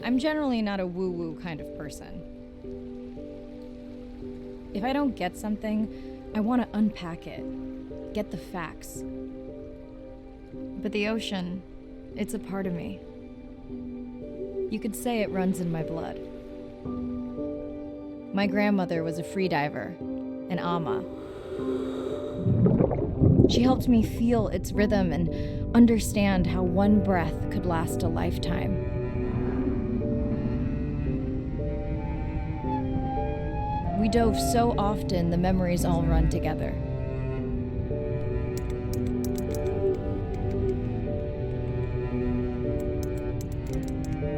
I'm generally not a woo-woo kind of person. If I don't get something, I want to unpack it, get the facts. But the ocean, it's a part of me. You could say it runs in my blood. My grandmother was a freediver, an ama. She helped me feel its rhythm and understand how one breath could last a lifetime. We dove so often, the memories all run together.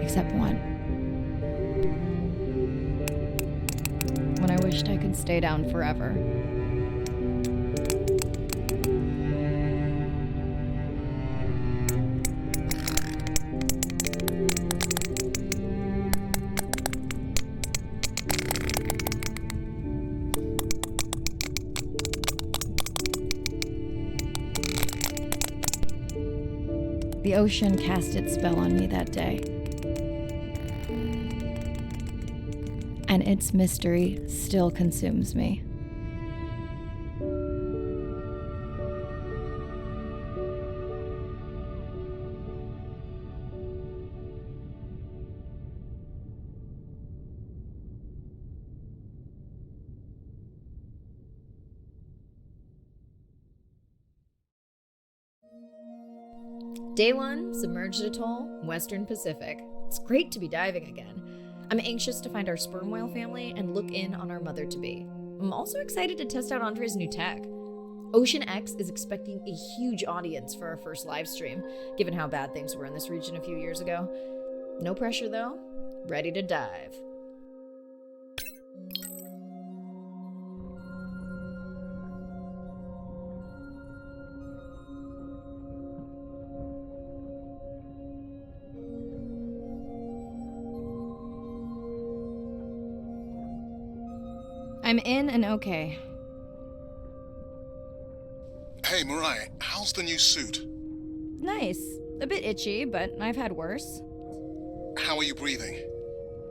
Except one. When I wished I could stay down forever. The ocean cast its spell on me that day. And its mystery still consumes me. Day 1, submerged atoll, Western Pacific. It's great to be diving again. I'm anxious to find our sperm whale family and look in on our mother-to-be. I'm also excited to test out Andre's new tech. Ocean X is expecting a huge audience for our first live stream, given how bad things were in this region a few years ago. No pressure though, ready to dive. I'm in and okay. Hey, Mirai, how's the new suit? Nice. A bit itchy, but I've had worse. How are you breathing?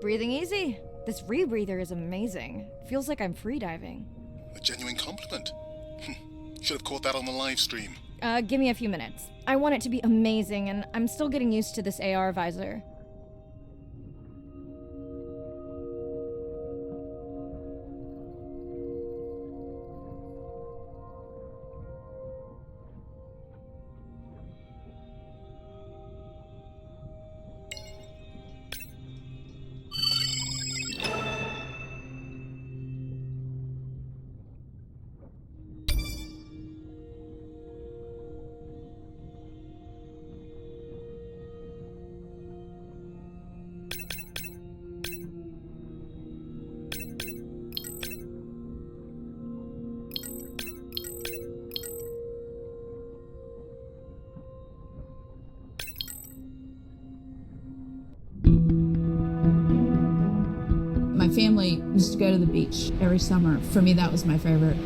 Breathing easy. This rebreather is amazing. Feels like I'm freediving. A genuine compliment. Should have caught that on the live stream. Give me a few minutes. I want it to be amazing, and I'm still getting used to this AR visor. My family used to go to the beach every summer. For me, that was my favorite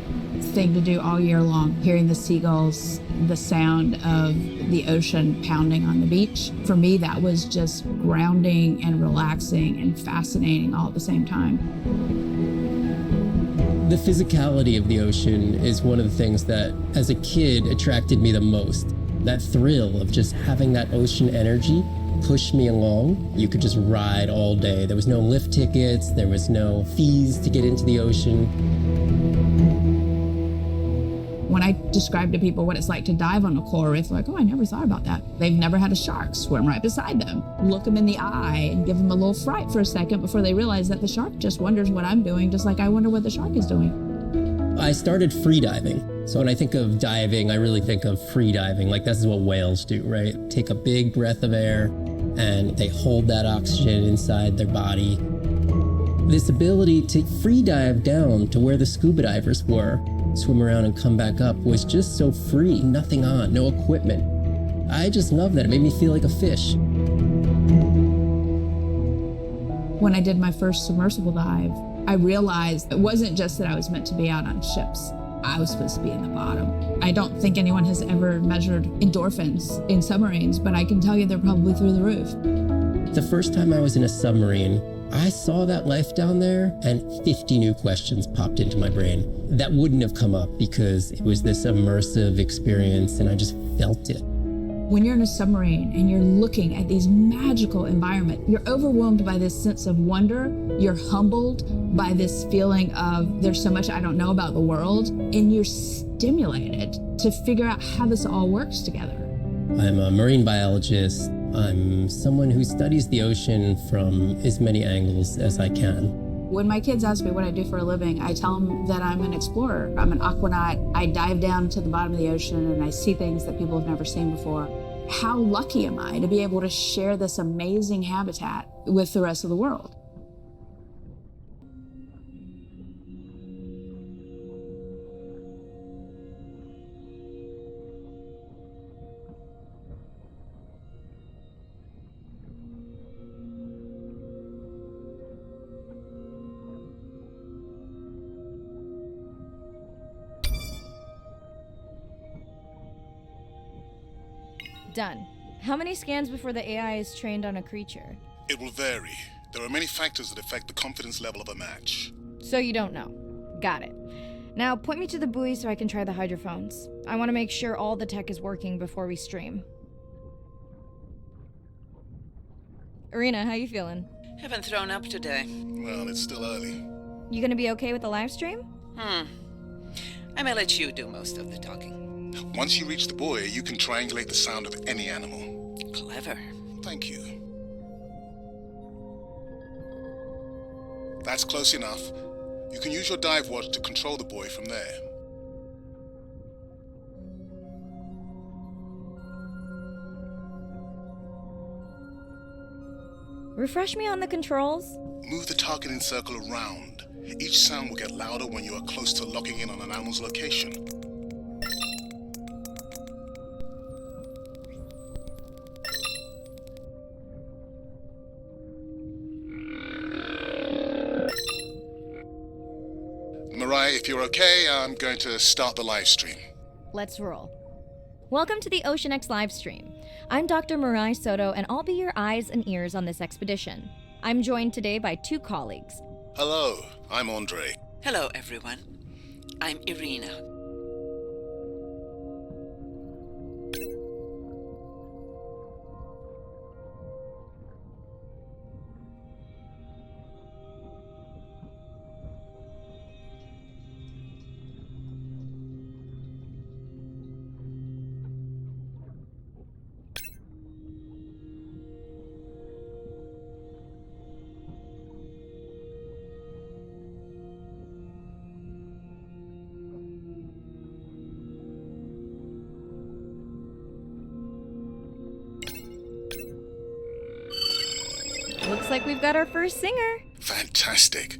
thing to do all year long, hearing the seagulls, the sound of the ocean pounding on the beach. For me, that was just grounding and relaxing and fascinating all at the same time. The physicality of the ocean is one of the things that, as a kid, attracted me the most. That thrill of just having that ocean energy push me along. You could just ride all day. There was no lift tickets, there was no fees to get into the ocean. When I describe to people what it's like to dive on a coral reef, they're like, oh, I never thought about that. They've never had a shark swim right beside them. Look them in the eye and give them a little fright for a second before they realize that the shark just wonders what I'm doing, just like I wonder what the shark is doing. I started free diving. So when I think of diving, I really think of free diving. Like, this is what whales do, right? Take a big breath of air and they hold that oxygen inside their body. This ability to free dive down to where the scuba divers were, swim around and come back up, was just so free, nothing on, no equipment. I just love that. It made me feel like a fish. When I did my first submersible dive, I realized it wasn't just that I was meant to be out on ships. I was supposed to be in the bottom. I don't think anyone has ever measured endorphins in submarines, but I can tell you they're probably through the roof. The first time I was in a submarine, I saw that life down there and 50 new questions popped into my brain that wouldn't have come up because it was this immersive experience and I just felt it. When you're in a submarine and you're looking at these magical environments, you're overwhelmed by this sense of wonder. You're humbled by this feeling of there's so much I don't know about the world, and you're stimulated to figure out how this all works together. I'm a marine biologist. I'm someone who studies the ocean from as many angles as I can. When my kids ask me what I do for a living, I tell them that I'm an explorer. I'm an aquanaut. I dive down to the bottom of the ocean and I see things that people have never seen before. How lucky am I to be able to share this amazing habitat with the rest of the world? Done. How many scans before the AI is trained on a creature? It will vary. There are many factors that affect the confidence level of a match. So you don't know. Got it. Now point me to the buoy so I can try the hydrophones. I want to make sure all the tech is working before we stream. Irina, how you feeling? Haven't thrown up today. Well, it's still early. You gonna be okay with the live stream? I may let you do most of the talking. Once you reach the buoy, you can triangulate the sound of any animal. Clever. Thank you. That's close enough. You can use your dive watch to control the buoy from there. Refresh me on the controls. Move the targeting circle around. Each sound will get louder when you are close to locking in on an animal's location. Mariah, if you're okay, I'm going to start the live stream. Let's roll. Welcome to the OceanX live stream. I'm Dr. Mirai Soto, and I'll be your eyes and ears on this expedition. I'm joined today by two colleagues. Hello, I'm Andre. Hello, everyone. I'm Irina. Looks like we've got our first singer. Fantastic.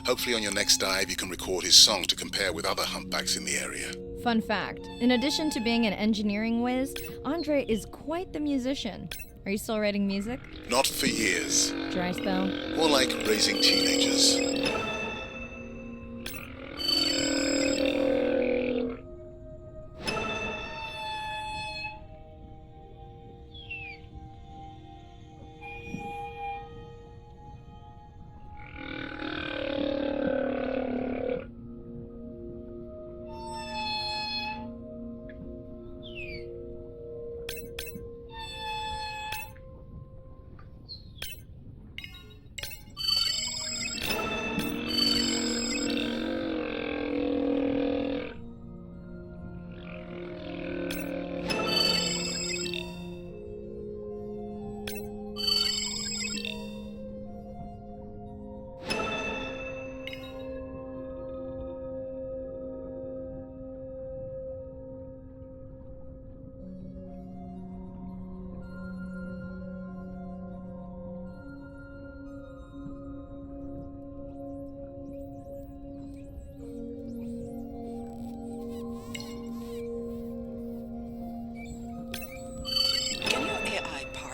Hopefully on your next dive you can record his song to compare with other humpbacks in the area. Fun fact, in addition to being an engineering whiz, Andre is quite the musician. Are you still writing music? Not for years. Dry spell? More like raising teenagers.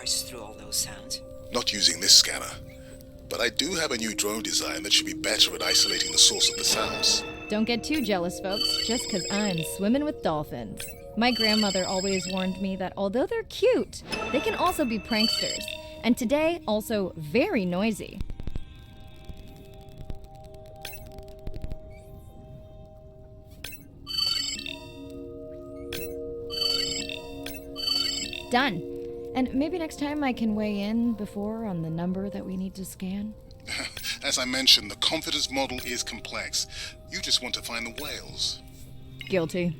Through all those sounds? Not using this scanner. But I do have a new drone design that should be better at isolating the source of the sounds. Don't get too jealous, folks, just because I'm swimming with dolphins. My grandmother always warned me that although they're cute, they can also be pranksters. And today, also very noisy. Done. And maybe next time I can weigh in before on the number that we need to scan. As I mentioned, the confidence model is complex. You just want to find the whales. Guilty.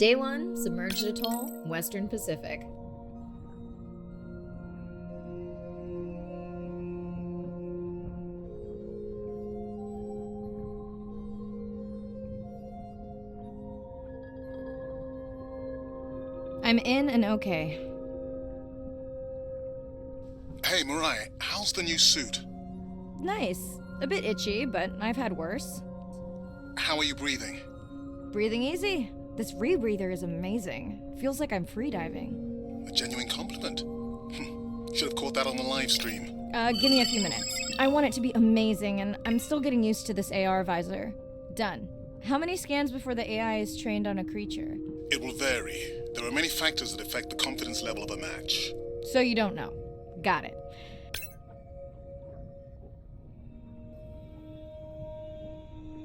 Day 1, Submerged Atoll, Western Pacific. I'm in and okay. Hey, Mariah, how's the new suit? Nice. A bit itchy, but I've had worse. How are you breathing? Breathing easy. This rebreather is amazing. Feels like I'm freediving. A genuine compliment. Should have caught that on the live stream. Give me a few minutes. I want it to be amazing, and I'm still getting used to this AR visor. Done. How many scans before the AI is trained on a creature? It will vary. There are many factors that affect the confidence level of a match. So you don't know. Got it.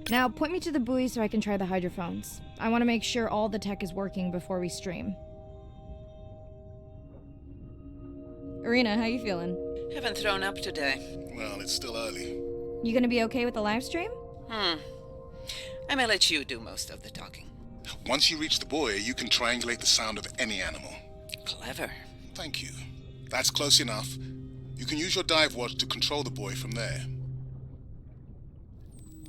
Now, point me to the buoy so I can try the hydrophones. I want to make sure all the tech is working before we stream. Irina, how you feeling? Haven't thrown up today. Well, it's still early. You gonna be okay with the live stream? I may let you do most of the talking. Once you reach the buoy, you can triangulate the sound of any animal. Clever. Thank you. That's close enough. You can use your dive watch to control the buoy from there.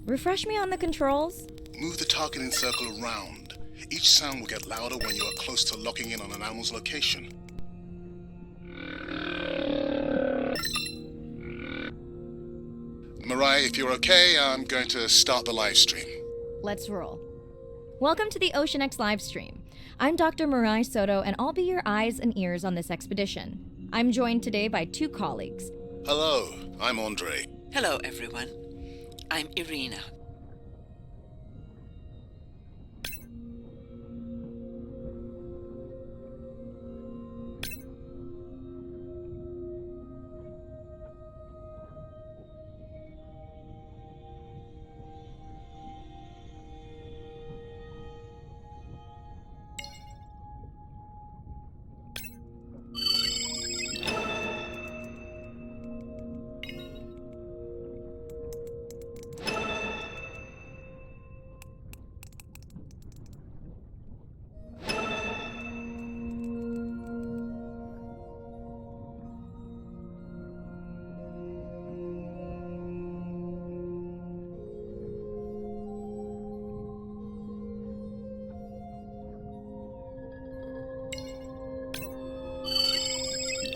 Refresh me on the controls. Move the targeting circle around. Each sound will get louder when you are close to locking in on an animal's location. Mariah, if you're okay, I'm going to start the live stream. Let's roll. Welcome to the OceanX livestream. I'm Dr. Mirai Soto, and I'll be your eyes and ears on this expedition. I'm joined today by two colleagues. Hello, I'm Andre. Hello, everyone. I'm Irina.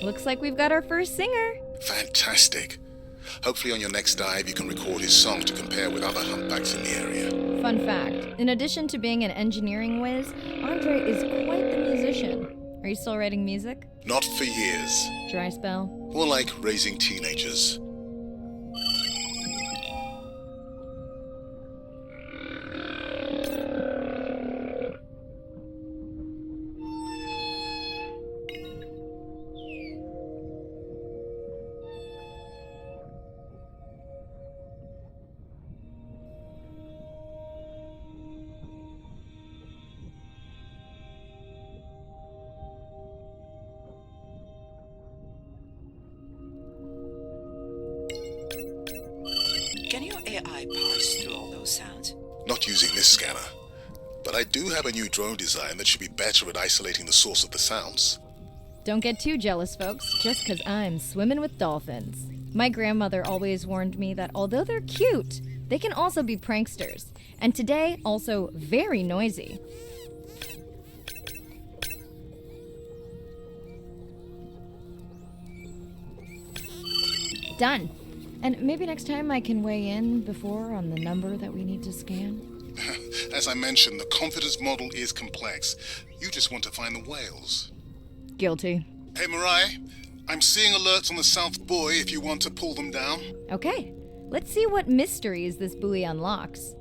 Looks like we've got our first singer. Fantastic. Hopefully on your next dive you can record his song to compare with other humpbacks in the area. Fun fact, in addition to being an engineering whiz, Andre is quite the musician. Are you still writing music? Not for years. Dry spell? More like raising teenagers. Can your AI parse through all those sounds? Not using this scanner. But I do have a new drone design that should be better at isolating the source of the sounds. Don't get too jealous, folks, just 'cause I'm swimming with dolphins. My grandmother always warned me that although they're cute, they can also be pranksters. And today, also very noisy. Done. And maybe next time I can weigh in before on the number that we need to scan. As I mentioned, the confidence model is complex. You just want to find the whales. Guilty. Hey, Mariah, I'm seeing alerts on the south buoy if you want to pull them down. Okay, let's see what mysteries this buoy unlocks.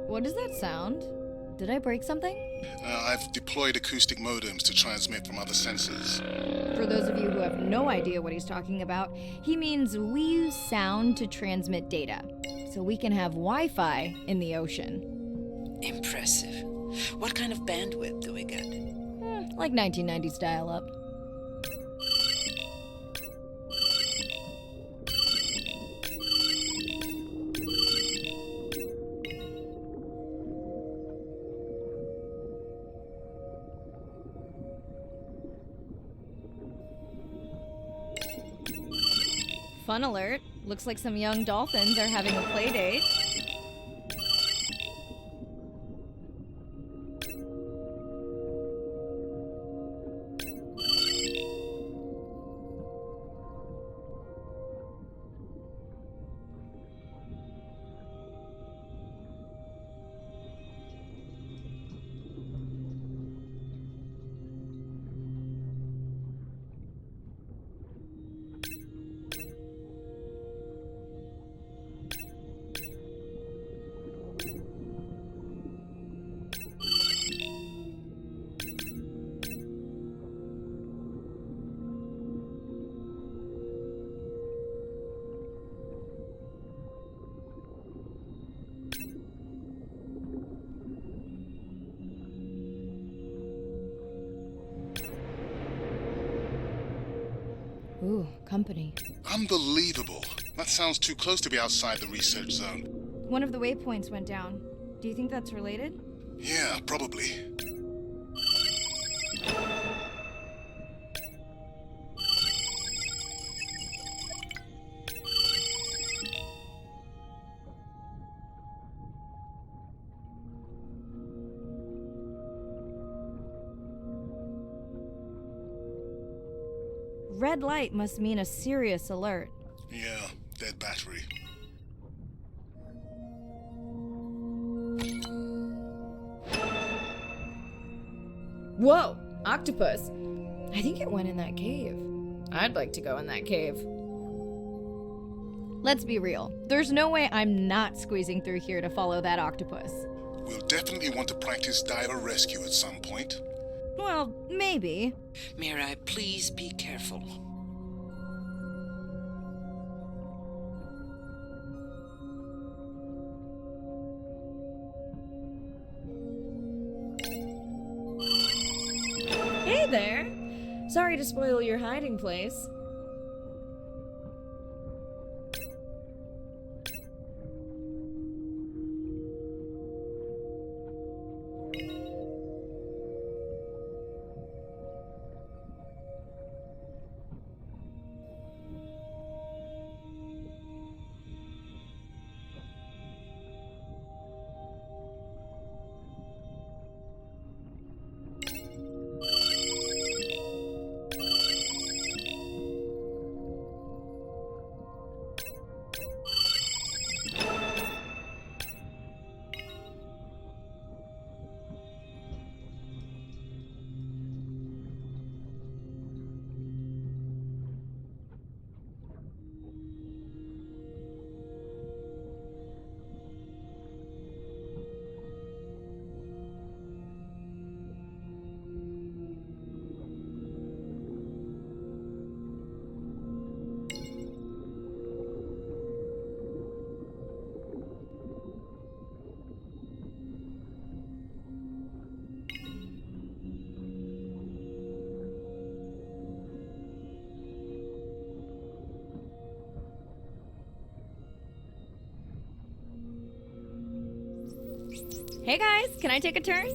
What is that sound? Did I break something? I've deployed acoustic modems to transmit from other sensors. For those of you who have no idea what he's talking about, he means we use sound to transmit data, so we can have Wi-Fi in the ocean. Impressive. What kind of bandwidth do we get? Like 1990s dial-up. Fun alert. Looks like some young dolphins are having a play date. Ooh, company. Unbelievable. That sounds too close to be outside the research zone. One of the waypoints went down. Do you think that's related? Yeah, probably. Red light must mean a serious alert. Yeah, dead battery. Whoa! Octopus! I think it went in that cave. I'd like to go in that cave. Let's be real. There's no way I'm not squeezing through here to follow that octopus. We'll definitely want to practice diver rescue at some point. Well, maybe. Mirai, please be careful. Hey there! Sorry to spoil your hiding place. Hey guys, can I take a turn?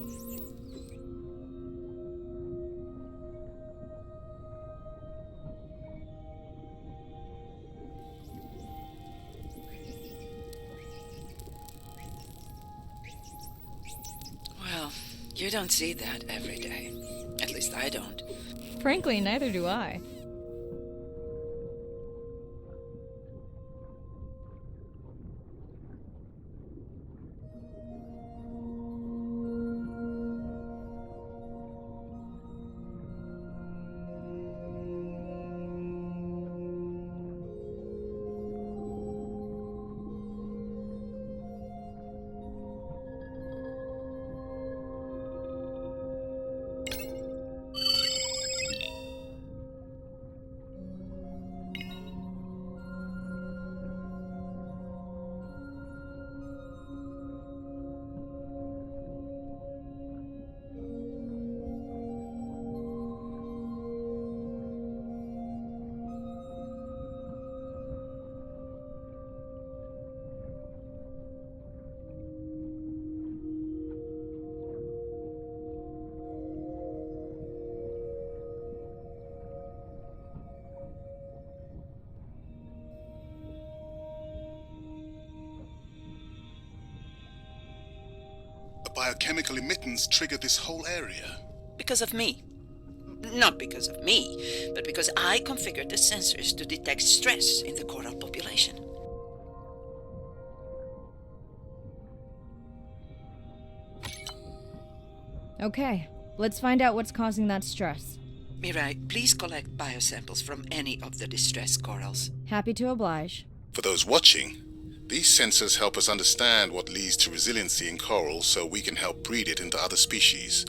Well, you don't see that every day. At least I don't. Frankly, neither do I. biochemical emittance triggered this whole area? Because of me. Not because of me, but because I configured the sensors to detect stress in the coral population. Okay, let's find out what's causing that stress. Mirai, please collect biosamples from any of the distressed corals. Happy to oblige. For those watching, these sensors help us understand what leads to resiliency in coral so we can help breed it into other species.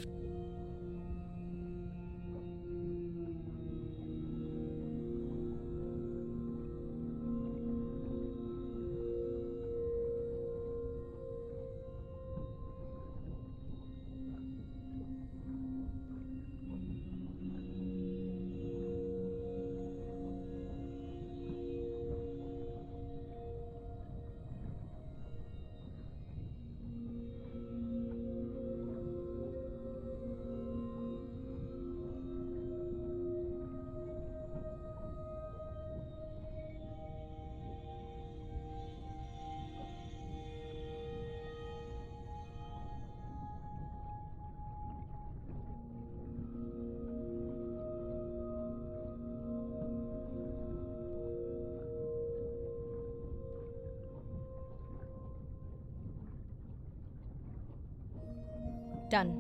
Done.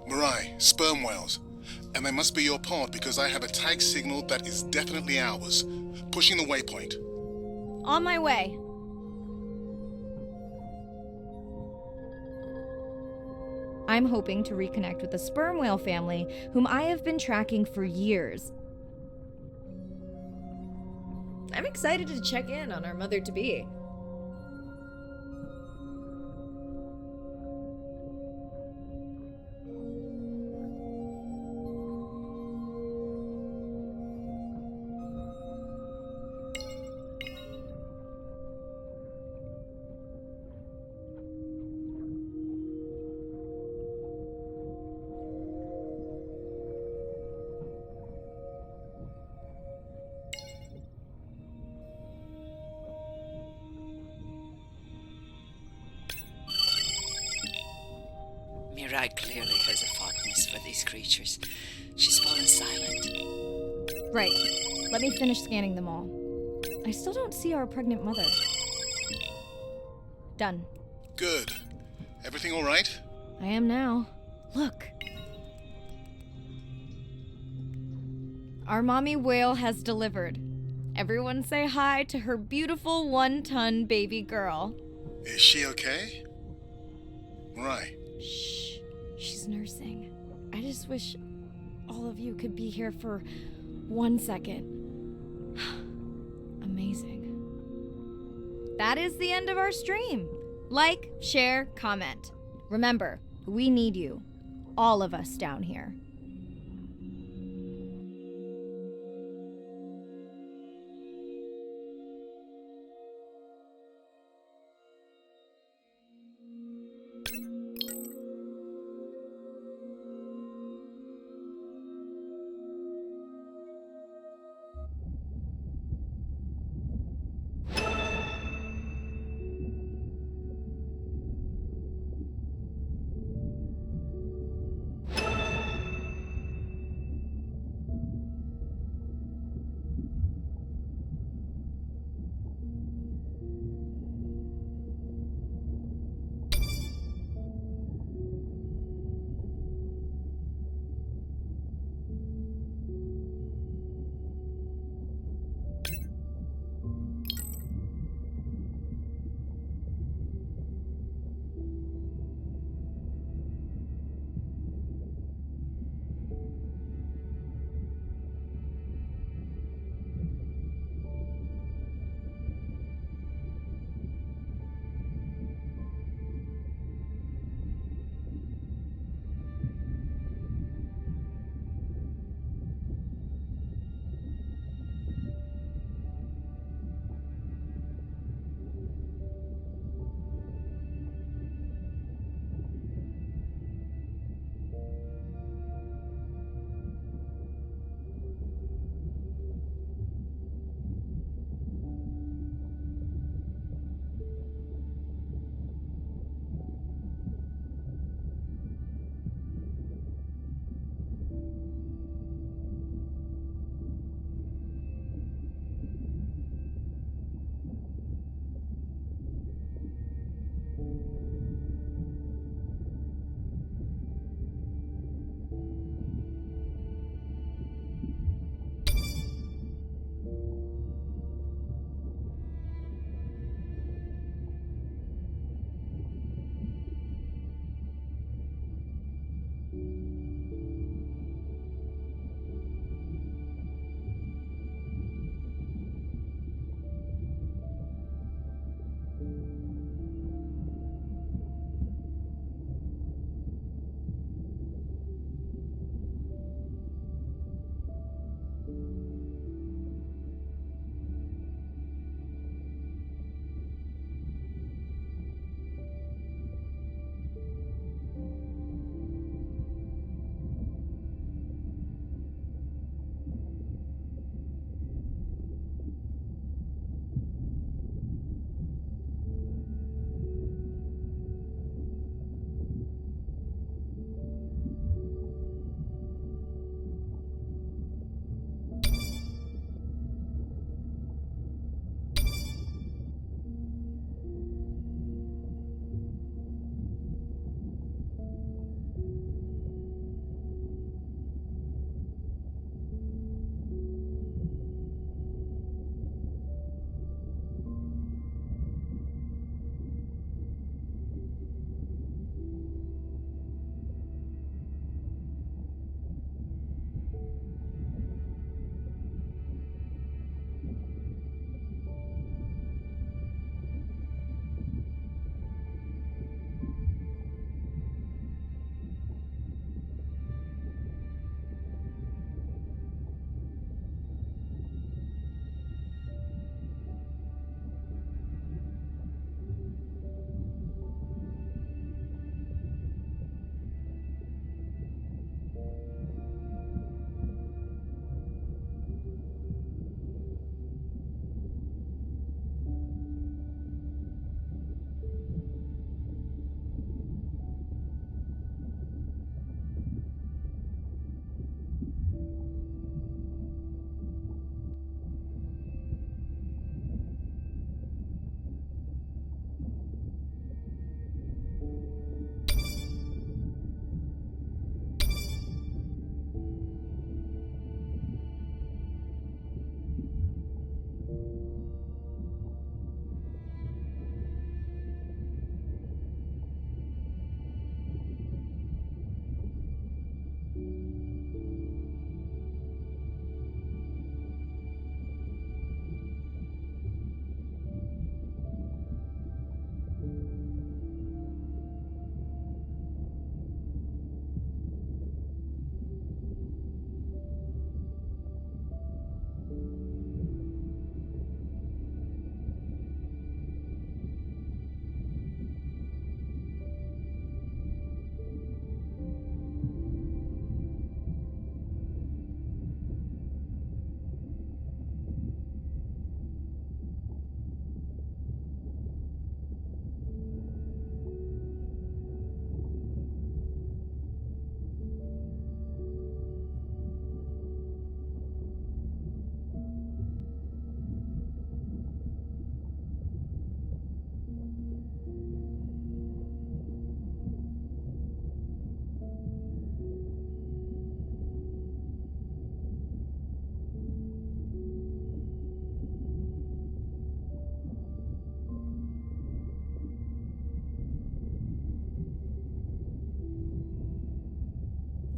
Mirai, sperm whales. And they must be your pod because I have a tag signal that is definitely ours. Pushing the waypoint. On my way. I'm hoping to reconnect with the sperm whale family, whom I have been tracking for years. I'm excited to check in on our mother-to-be. Mirai clearly has a fondness for these creatures. She's fallen silent. Right. Let me finish scanning them all. I still don't see our pregnant mother. Done. Good. Everything all right? I am now. Look. Our mommy whale has delivered. Everyone say hi to her beautiful 1-ton baby girl. Is she okay? Mirai. Shh. She's nursing. I just wish all of you could be here for 1 second. Amazing. That is the end of our stream. Like, share, comment. Remember, we need you. All of us down here.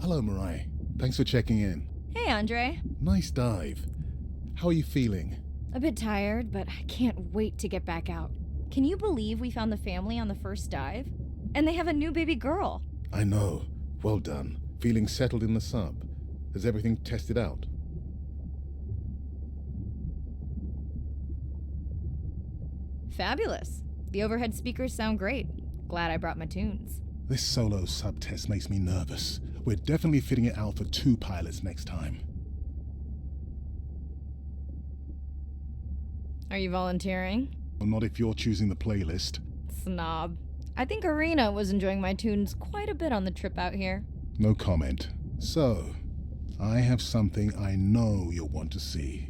Hello, Mirai. Thanks for checking in. Hey, Andre. Nice dive. How are you feeling? A bit tired, but I can't wait to get back out. Can you believe we found the family on the first dive? And they have a new baby girl. I know. Well done. Feeling settled in the sub. Has everything tested out? Fabulous. The overhead speakers sound great. Glad I brought my tunes. This solo sub test makes me nervous. We're definitely fitting it out for 2 pilots next time. Are you volunteering? Well, not if you're choosing the playlist. Snob. I think Arena was enjoying my tunes quite a bit on the trip out here. No comment. So, I have something I know you'll want to see.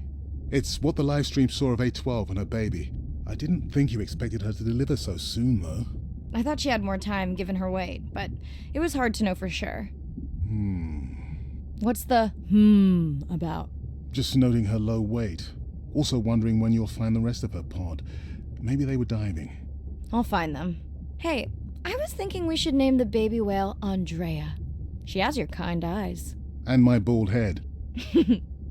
It's what the live stream saw of A12 and her baby. I didn't think you expected her to deliver so soon, though. I thought she had more time given her weight, but it was hard to know for sure. What's the about? Just noting her low weight. Also wondering when you'll find the rest of her pod. Maybe they were diving. I'll find them. Hey, I was thinking we should name the baby whale Andrea. She has your kind eyes. And my bald head.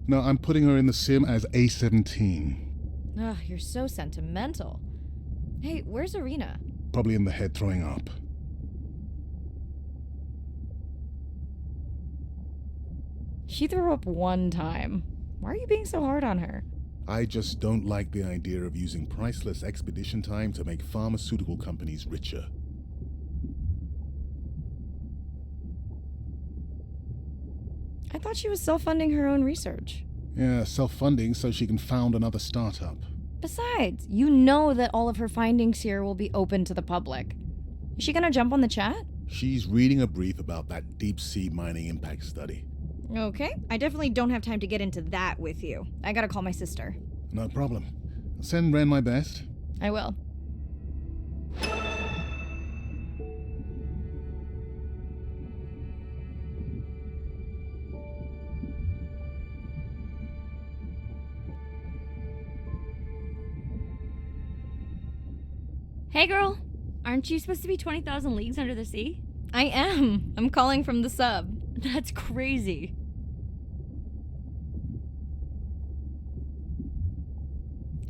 No, I'm putting her in the sim as A17. Ugh, you're so sentimental. Hey, where's Arena? Probably in the head throwing up. She threw up one time. Why are you being so hard on her? I just don't like the idea of using priceless expedition time to make pharmaceutical companies richer. I thought she was self-funding her own research. Yeah, self-funding so she can found another startup. Besides, you know that all of her findings here will be open to the public. Is she gonna jump on the chat? She's reading a brief about that deep-sea mining impact study. Okay, I definitely don't have time to get into that with you. I gotta call my sister. No problem. Send Ren my best. I will. Hey girl, aren't you supposed to be 20,000 leagues under the sea? I am. I'm calling from the sub. That's crazy.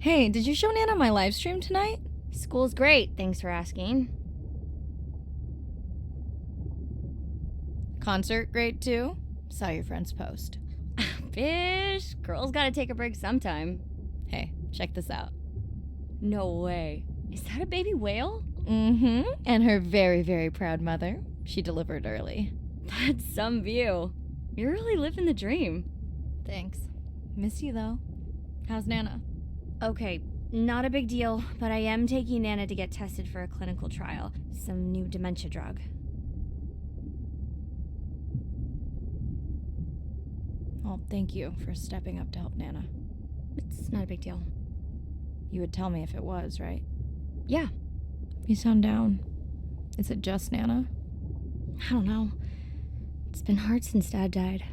Hey, did you show Nana my live stream tonight? School's great, thanks for asking. Concert great too? Saw your friend's post. Fish, girls gotta take a break sometime. Hey, check this out. No way. Is that a baby whale? Mm-hmm. And her very, very proud mother. She delivered early. That's some view. You're really living the dream. Thanks. Miss you though. How's Nana? Okay, not a big deal, but I am taking Nana to get tested for a clinical trial. Some new dementia drug. Well, thank you for stepping up to help Nana. It's not a big deal. You would tell me if it was, right? Yeah. You sound down. Is it just Nana? I don't know. It's been hard since Dad died.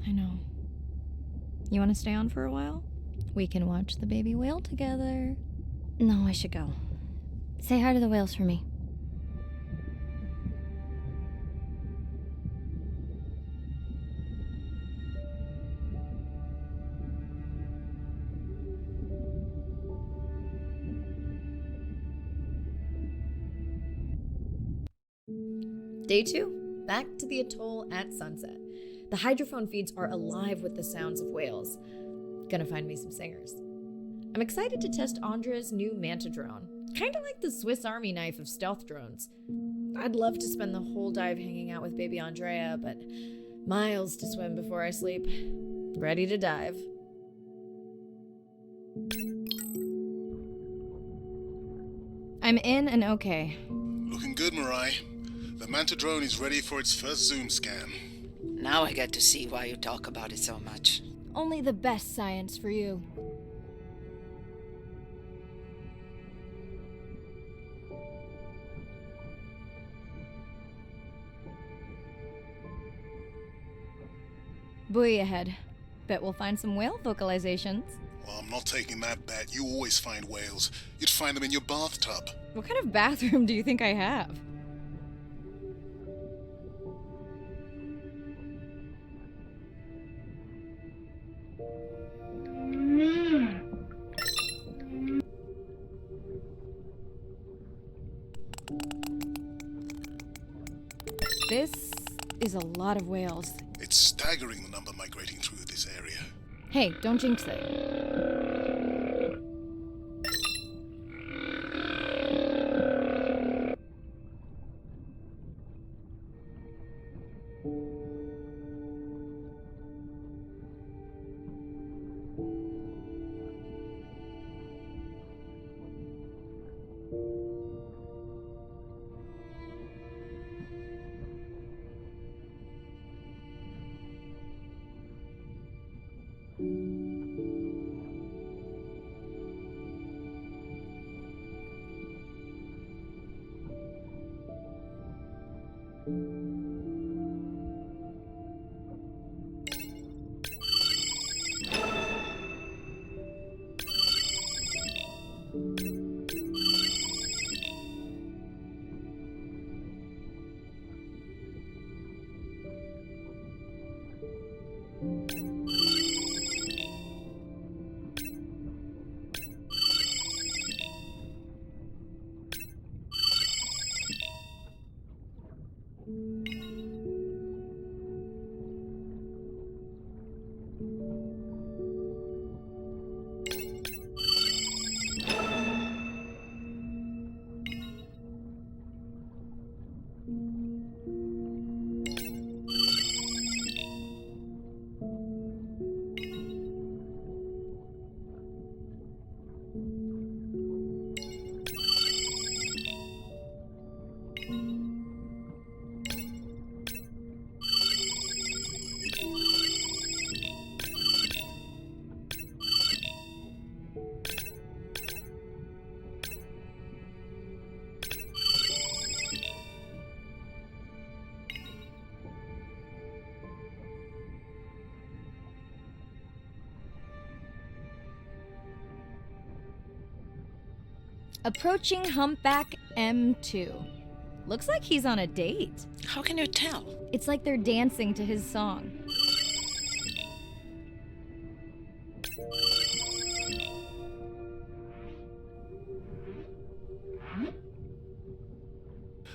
I know. You want to stay on for a while? We can watch the baby whale together. No, I should go. Say hi to the whales for me. Day 2. Back to the atoll at sunset. The hydrophone feeds are alive with the sounds of whales. Gonna find me some singers. I'm excited to test Andrea's new Manta drone. Kinda like the Swiss Army knife of stealth drones. I'd love to spend the whole dive hanging out with baby Andrea, but miles to swim before I sleep. Ready to dive. I'm in and okay. Looking good, Mirai. The Manta drone is ready for its first zoom scan. Now I get to see why you talk about it so much. Only the best science for you. Buoy ahead. Bet we'll find some whale vocalizations. Well, I'm not taking that bet. You always find whales. You'd find them in your bathtub. What kind of bathroom do you think I have? This is a lot of whales. It's staggering the number migrating through this area. Hey, don't jinx it. Approaching Humpback M2. Looks like he's on a date. How can you tell? It's like they're dancing to his song.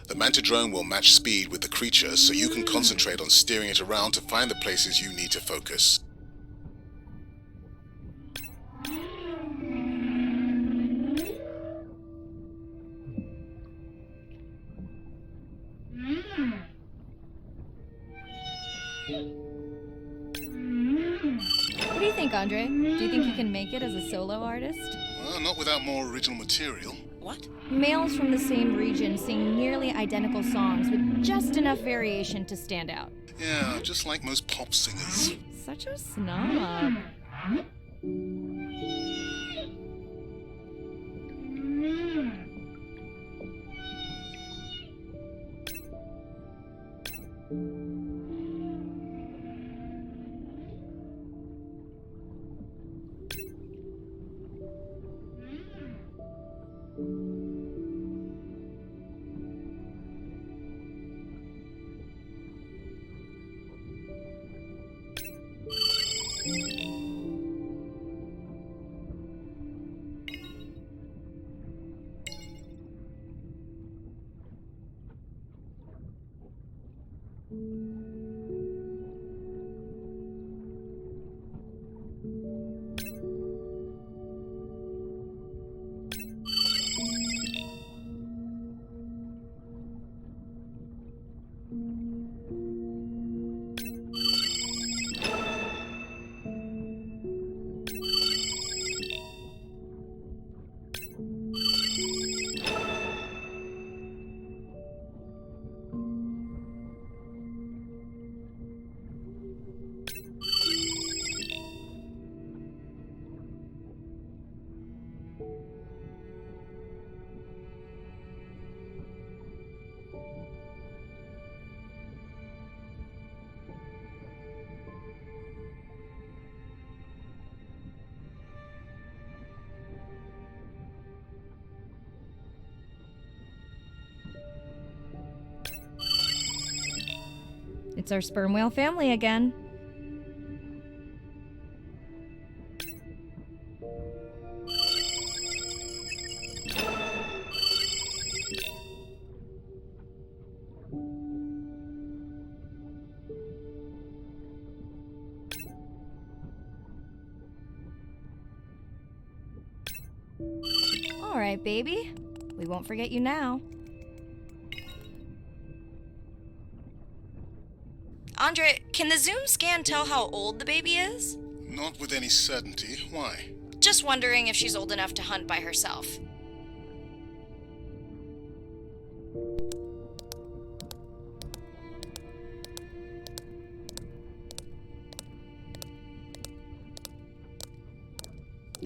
The Manta drone will match speed with the creature so you can concentrate on steering it around to find the places you need to focus. What do you think, Andre? Do you think he can make it as a solo artist? Well, not without more original material. What? Males from the same region sing nearly identical songs with just enough variation to stand out. Yeah, just like most pop singers. Such a snob. It's our sperm whale family again. right, baby. We won't forget you now. Andre, can the Zoom scan tell how old the baby is? Not with any certainty. Why? Just wondering if she's old enough to hunt by herself.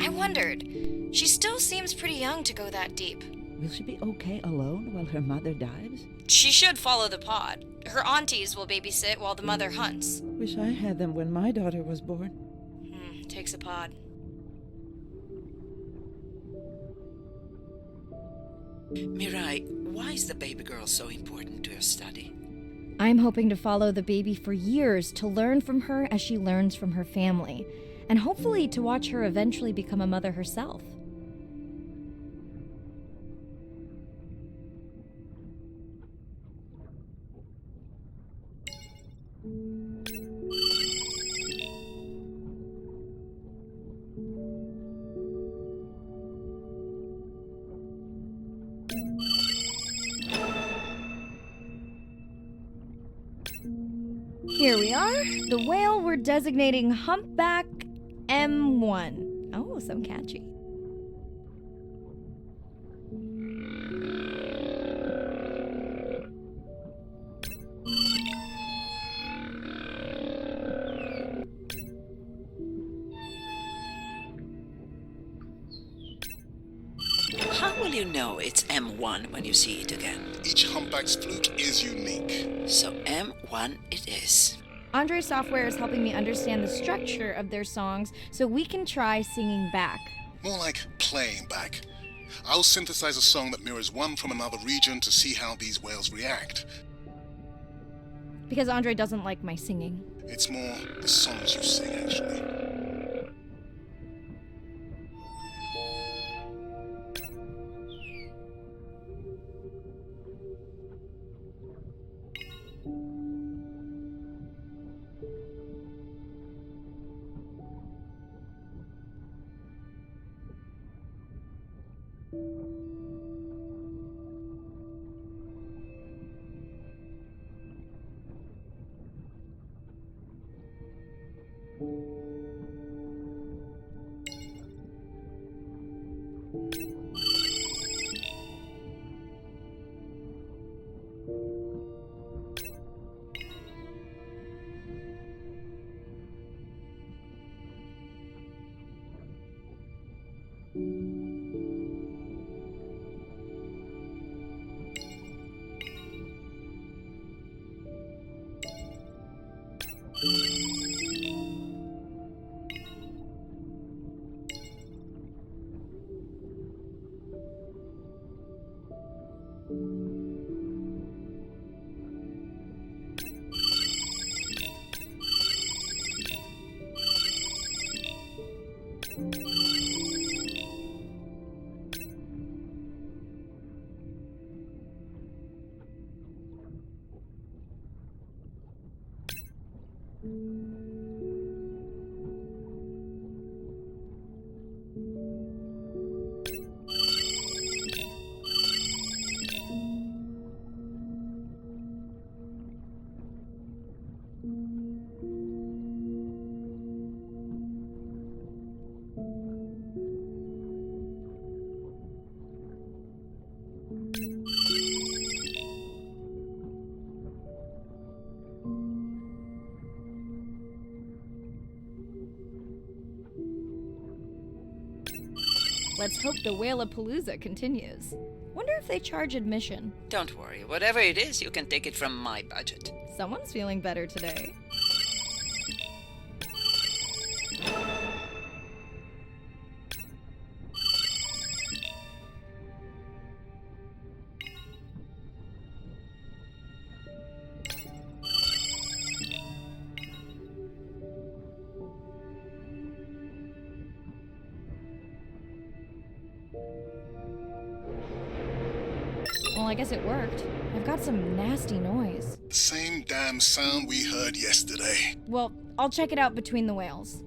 I wondered. She still seems pretty young to go that deep. Will she be okay alone while her mother dives? She should follow the pod. Her aunties will babysit while the mother hunts. Wish I had them when my daughter was born. Takes a pod. Mirai, why is the baby girl so important to your study? I'm hoping to follow the baby for years to learn from her as she learns from her family, and hopefully to watch her eventually become a mother herself. Here we are, the whale we're designating Humpback M1. Oh, so catchy. How will you know it's M1 when you see it again? Each humpback's fluke is unique. So M1 it is. Andre software is helping me understand the structure of their songs so we can try singing back. More like playing back. I'll synthesize a song that mirrors one from another region to see how these whales react. Because Andre doesn't like my singing. It's more the songs you sing, actually. Let's hope the Whalapalooza continues. Wonder if they charge admission. Don't worry, whatever it is, you can take it from my budget. Someone's feeling better today. Well, I guess it worked. I've got some nasty noise. Same damn sound we heard yesterday. Well, I'll check it out between the whales.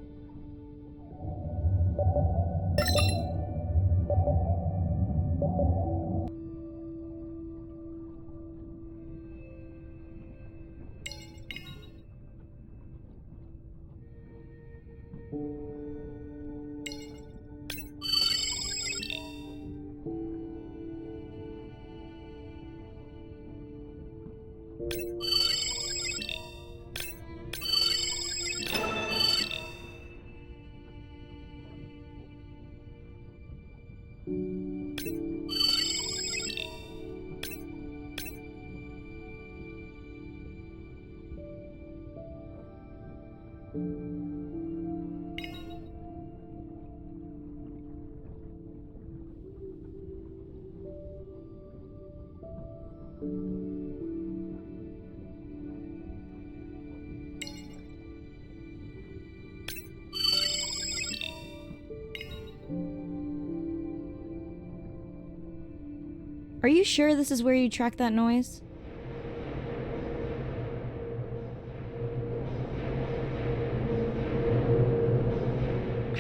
Are you sure this is where you track that noise?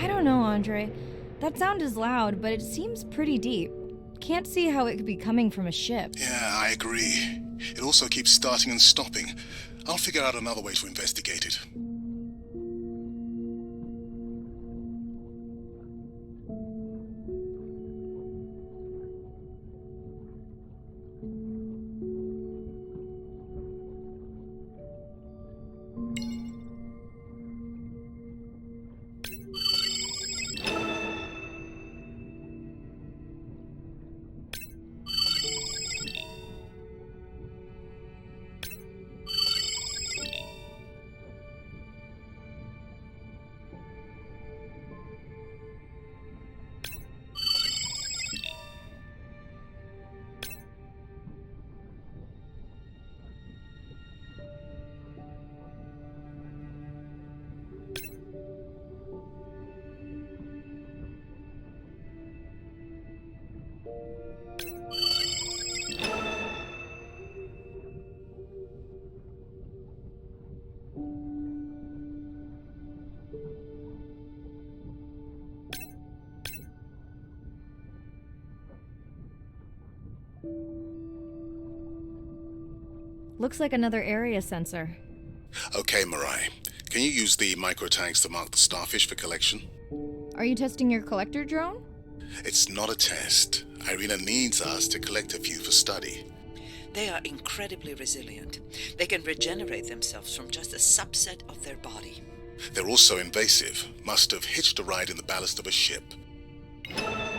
I don't know, Andre. That sound is loud, but it seems pretty deep. Can't see how it could be coming from a ship. Yeah, I agree. It also keeps starting and stopping. I'll figure out another way to investigate it. Looks like another area sensor. Okay, Mirai. Can you use the microtags to mark the starfish for collection? Are you testing your collector drone? It's not a test. Irina needs us to collect a few for study. They are incredibly resilient. They can regenerate themselves from just a subset of their body. They're also invasive. Must have hitched a ride in the ballast of a ship.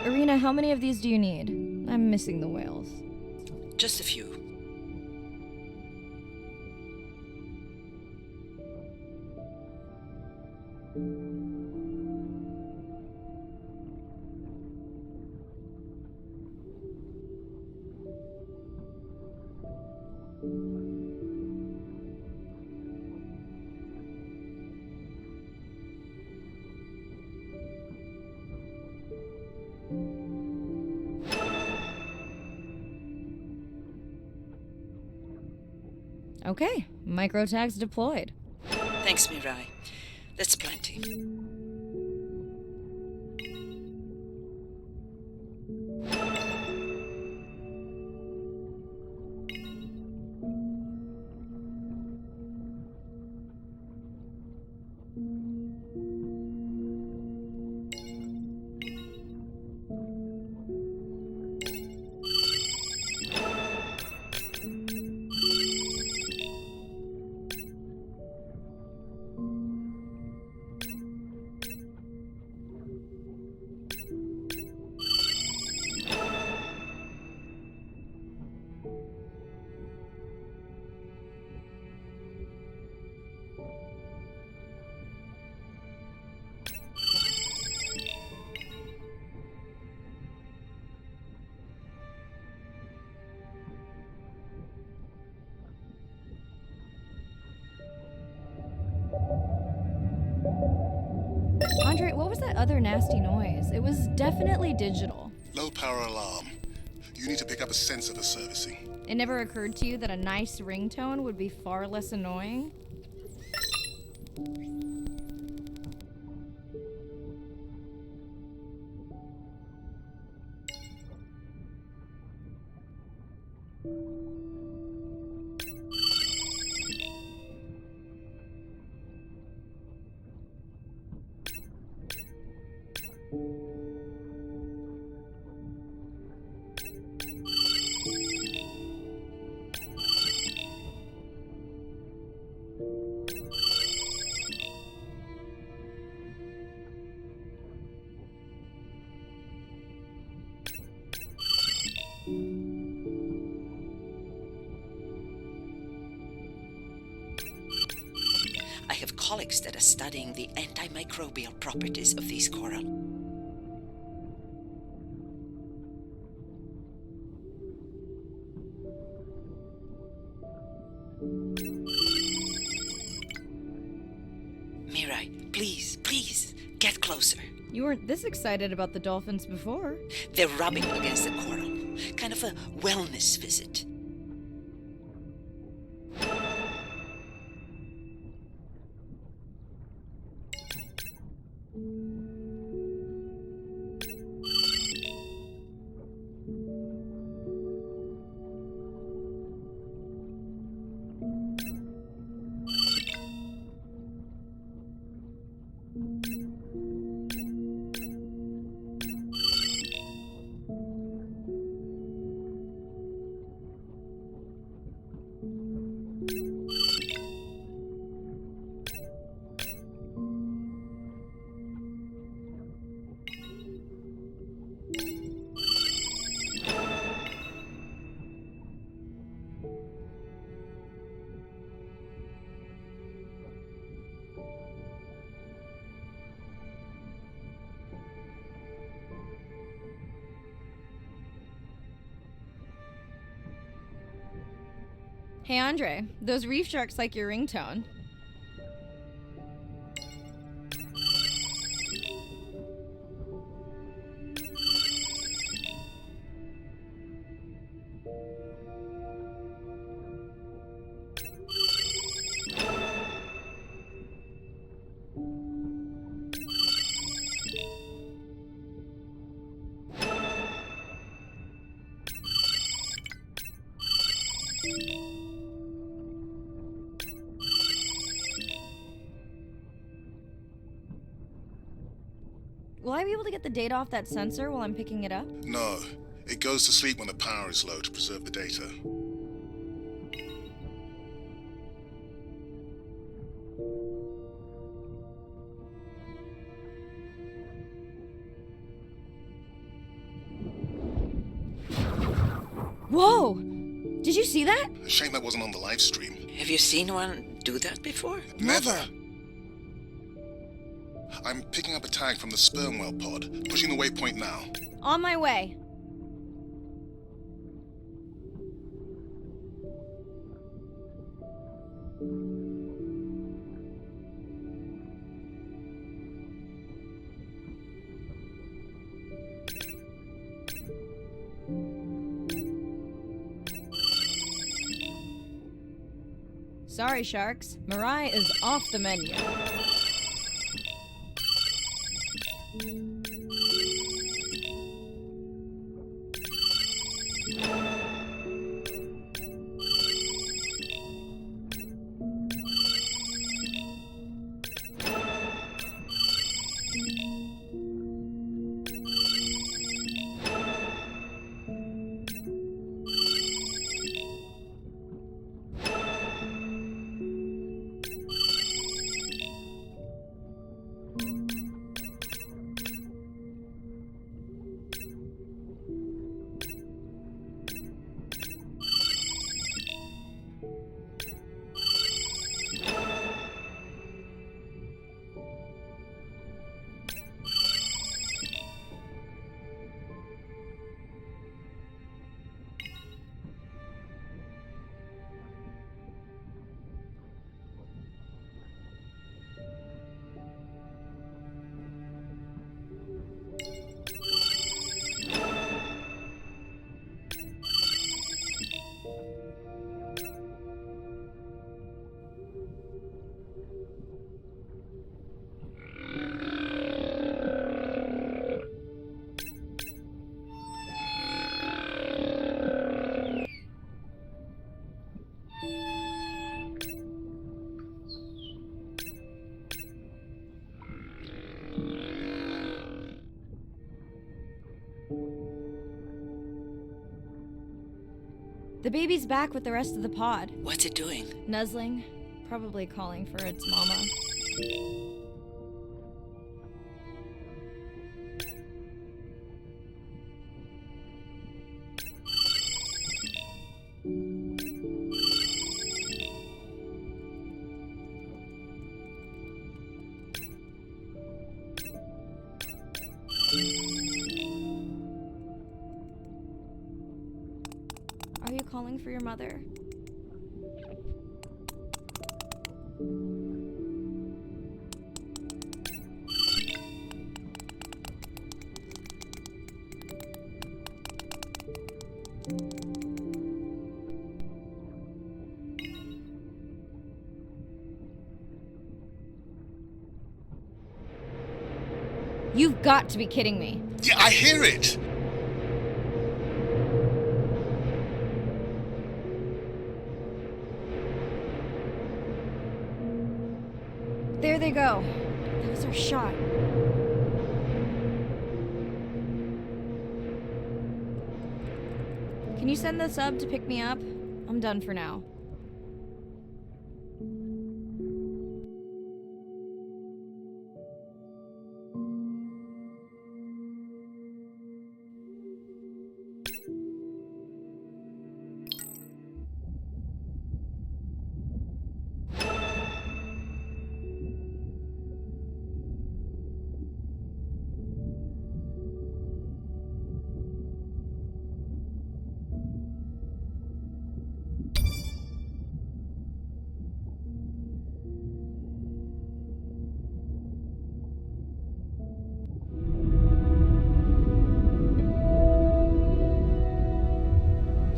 Irina, how many of these do you need? I'm missing the whales. Just a few. Okay, micro tags deployed. Thanks, Mirai. That's plenty. Andre, what was that other nasty noise? It was definitely digital. Low power alarm. You need to pick up a sensor for servicing. It never occurred to you that a nice ringtone would be far less annoying? Pollux that are studying the antimicrobial properties of these coral. Mirai, please, get closer. You weren't this excited about the dolphins before. They're rubbing against the coral. Kind of a wellness visit. Hey Andre, those reef sharks like your ringtone. Will I be able to get the data off that sensor while I'm picking it up? No, it goes to sleep when the power is low to preserve the data. Whoa! Did you see that? Shame that wasn't on the live stream. Have you seen one do that before? Never! I'm picking up a tag from the sperm whale pod, pushing the waypoint now. On my way. Sorry, sharks. Mirai is off the menu. The baby's back with the rest of the pod. What's it doing? Nuzzling, probably calling for its mama. going for your mother? You've got to be kidding me. Yeah, I hear it! There they go. That was our shot. Can you send the sub to pick me up? I'm done for now.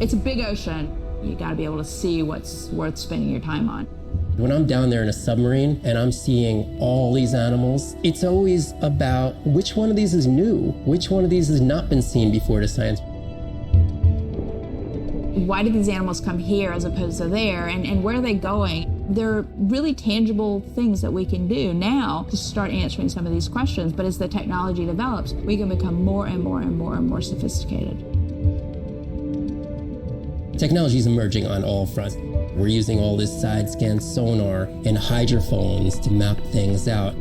It's a big ocean. You gotta be able to see what's worth spending your time on. When I'm down there in a submarine and I'm seeing all these animals, it's always about which one of these is new, which one of these has not been seen before to science. Why did these animals come here as opposed to there, and where are they going? They're really tangible things that we can do now to start answering some of these questions, but as the technology develops, we can become more and more and more and more sophisticated. Technology is emerging on all fronts. We're using all this side-scan sonar and hydrophones to map things out.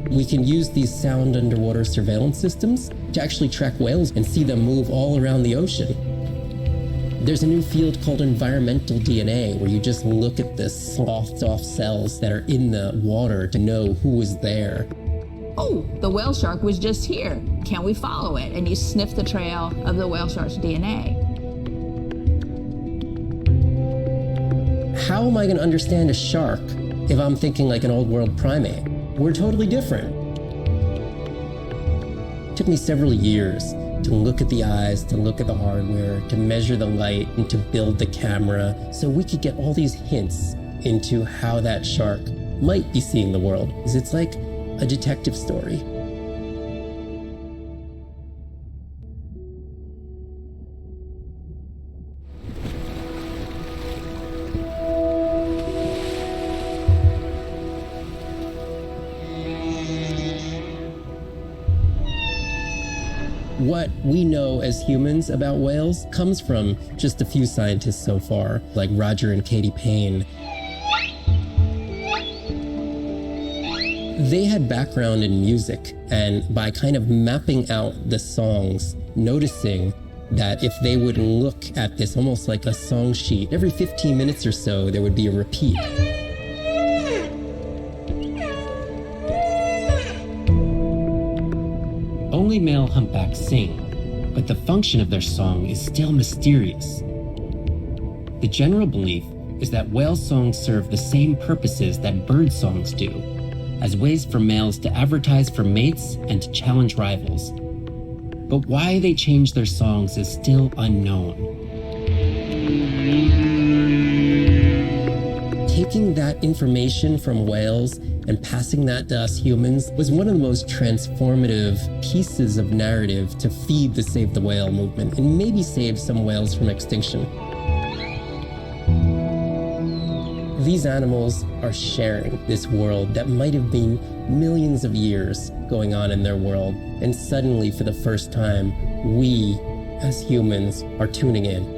We can use these sound underwater surveillance systems to actually track whales and see them move all around the ocean. There's a new field called environmental DNA, where you just look at the sloughed off cells that are in the water to know who is there. Oh, the whale shark was just here. Can we follow it? And you sniff the trail of the whale shark's DNA. How am I going to understand a shark if I'm thinking like an old world primate? We're totally different. It took me several years to look at the eyes, to look at the hardware, to measure the light, and to build the camera so we could get all these hints into how that shark might be seeing the world. It's like a detective story. What we know as humans about whales comes from just a few scientists so far, like Roger and Katie Payne. They had background in music, and by kind of mapping out the songs, noticing that if they would look at this almost like a song sheet, every 15 minutes or so, there would be a repeat. Only male humpbacks sing, but the function of their song is still mysterious. The general belief is that whale songs serve the same purposes that bird songs do, as ways for males to advertise for mates and to challenge rivals. But why they change their songs is still unknown. Taking that information from whales and passing that to us humans was one of the most transformative pieces of narrative to feed the Save the Whale movement and maybe save some whales from extinction. These animals are sharing this world that might have been millions of years going on in their world, and suddenly, for the first time, we, as humans, are tuning in.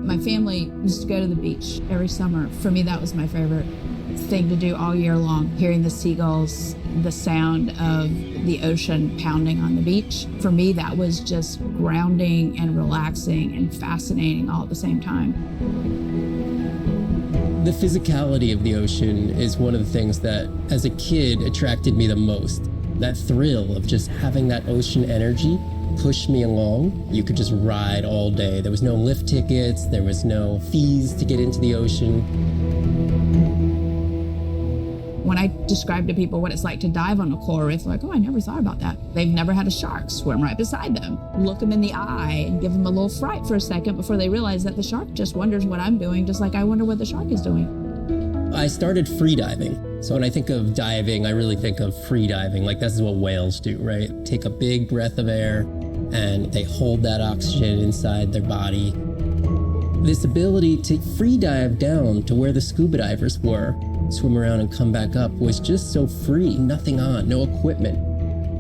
My family used to go to the beach every summer. For me, that was my favorite thing to do all year long, hearing the seagulls, the sound of the ocean pounding on the beach. For me, that was just grounding and relaxing and fascinating all at the same time. The physicality of the ocean is one of the things that, as a kid, attracted me the most. That thrill of just having that ocean energy push me along. You could just ride all day. There was no lift tickets, there was no fees to get into the ocean. When I describe to people what it's like to dive on a coral reef, they're like, oh, I never thought about that. They've never had a shark swim right beside them. Look them in the eye and give them a little fright for a second before they realize that the shark just wonders what I'm doing, just like I wonder what the shark is doing. I started free diving. So when I think of diving, I really think of free diving. Like this is what whales do, right? Take a big breath of air and they hold that oxygen inside their body. This ability to free dive down to where the scuba divers were, swim around and come back up, was just so free, nothing on, no equipment.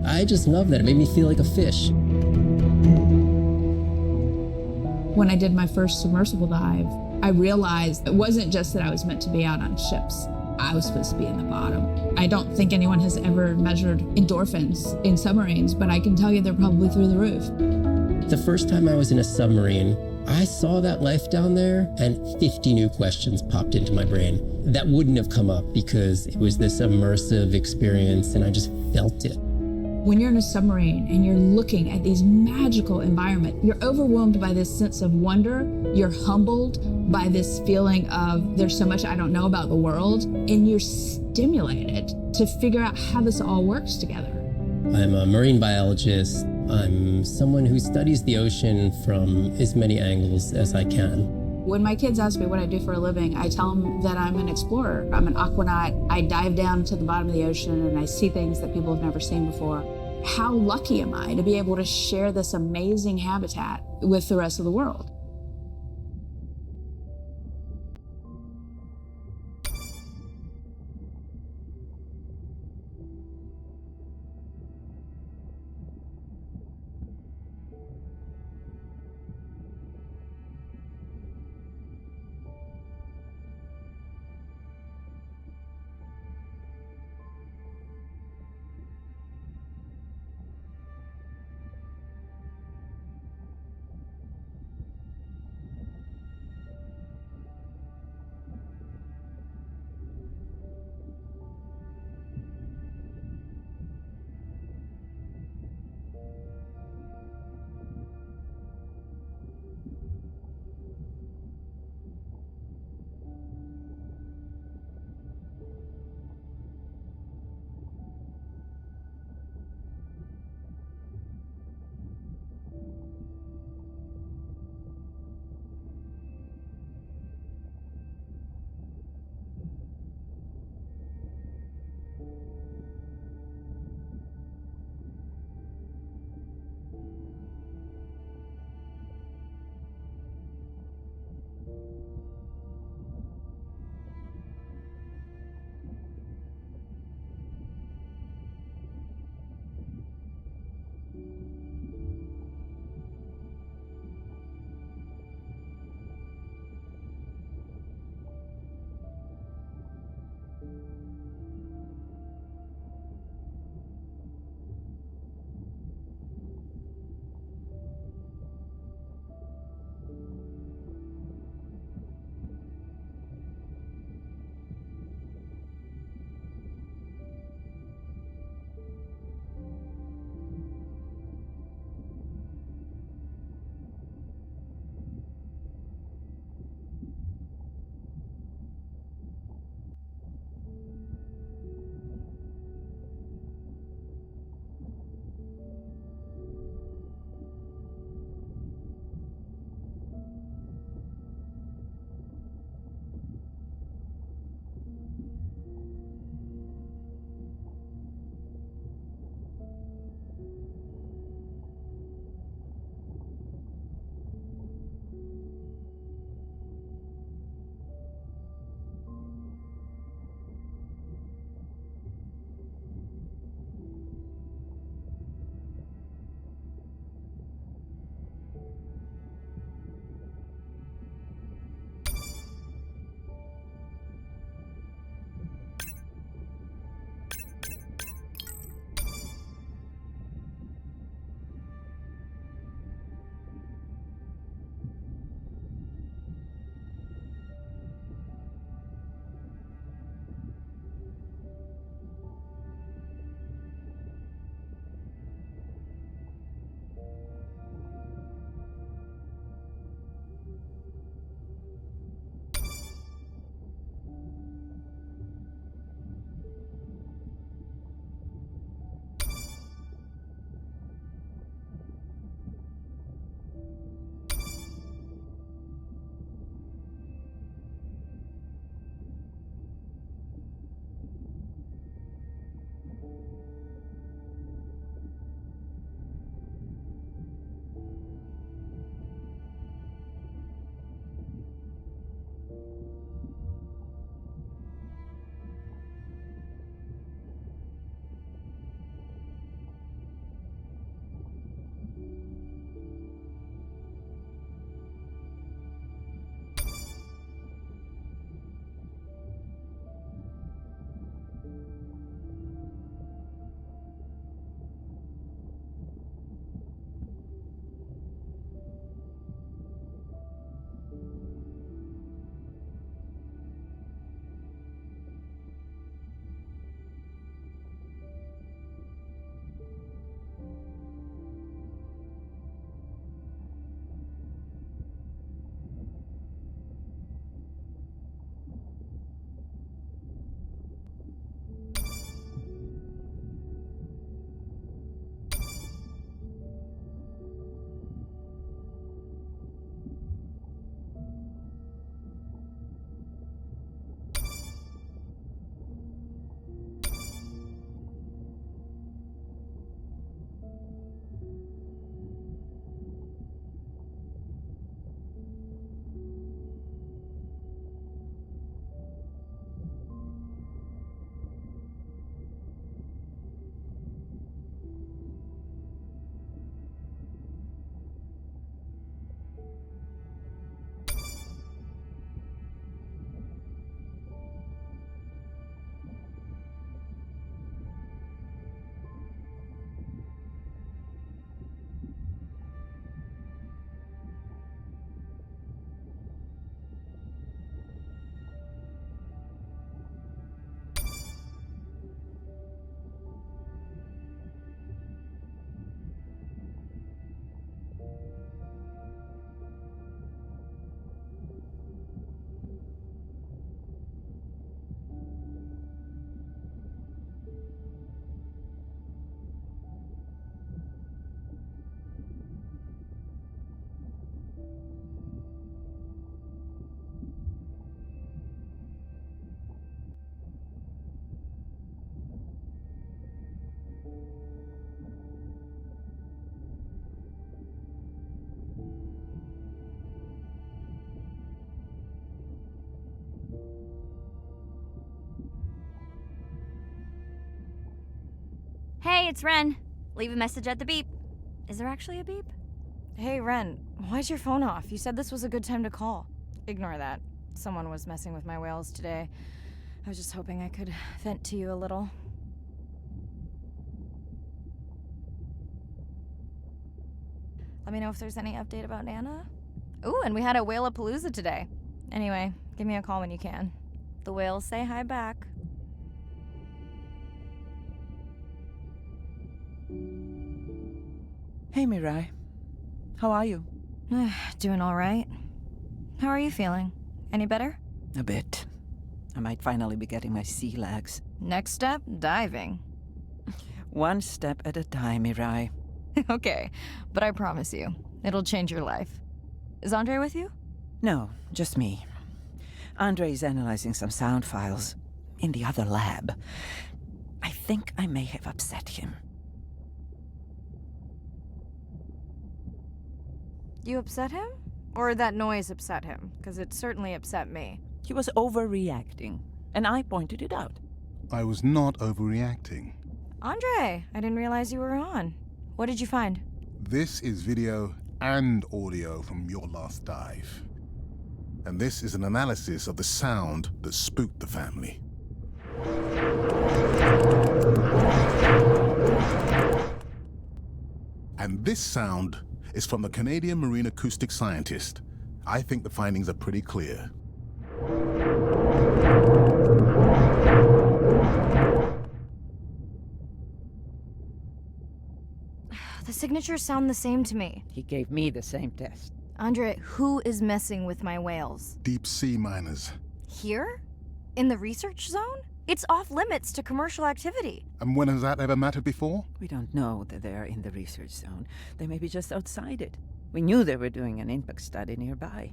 I just love that. It made me feel like a fish. When I did my first submersible dive, I realized it wasn't just that I was meant to be out on ships. I was supposed to be in the bottom. I don't think anyone has ever measured endorphins in submarines, but I can tell you they're probably through the roof. The first time I was in a submarine, I saw that life down there and 50 new questions popped into my brain that wouldn't have come up because it was this immersive experience and I just felt it. When you're in a submarine and you're looking at these magical environments, you're overwhelmed by this sense of wonder. You're humbled by this feeling of there's so much I don't know about the world, and you're stimulated to figure out how this all works together. I'm a marine biologist. I'm someone who studies the ocean from as many angles as I can. When my kids ask me what I do for a living, I tell them that I'm an explorer. I'm an aquanaut. I dive down to the bottom of the ocean and I see things that people have never seen before. How lucky am I to be able to share this amazing habitat with the rest of the world? it's Ren. Leave a message at the beep. Is there actually a beep? Hey, Ren, why's your phone off? You said this was a good time to call. Ignore that. Someone was messing with my whales today. I was just hoping I could vent to you a little. Let me know if there's any update about Nana. Ooh, and we had a Whale-a-Palooza today. Anyway, give me a call when you can. The whales say hi back. Hey, Mirai. How are you? Doing all right. How are you feeling? Any better? A bit. I might finally be getting my sea legs. Next step, diving. One step at a time, Mirai. Okay, but I promise you, it'll change your life. Is Andre with you? No, just me. Andre is analyzing some sound files in the other lab. I think I may have upset him. You upset him? Or that noise upset him? Because it certainly upset me. He was overreacting, and I pointed it out. I was not overreacting. Andre, I didn't realize you were on. What did you find? This is video and audio from your last dive. And this is an analysis of the sound that spooked the family. And this sound is from the Canadian marine acoustic scientist. I think the findings are pretty clear. The signatures sound the same to me. He gave me the same test. Andre, who is messing with my whales? Deep sea miners. Here? In the research zone? It's off limits to commercial activity. And when has that ever mattered before? We don't know that they are in the research zone. They may be just outside it. We knew they were doing an impact study nearby.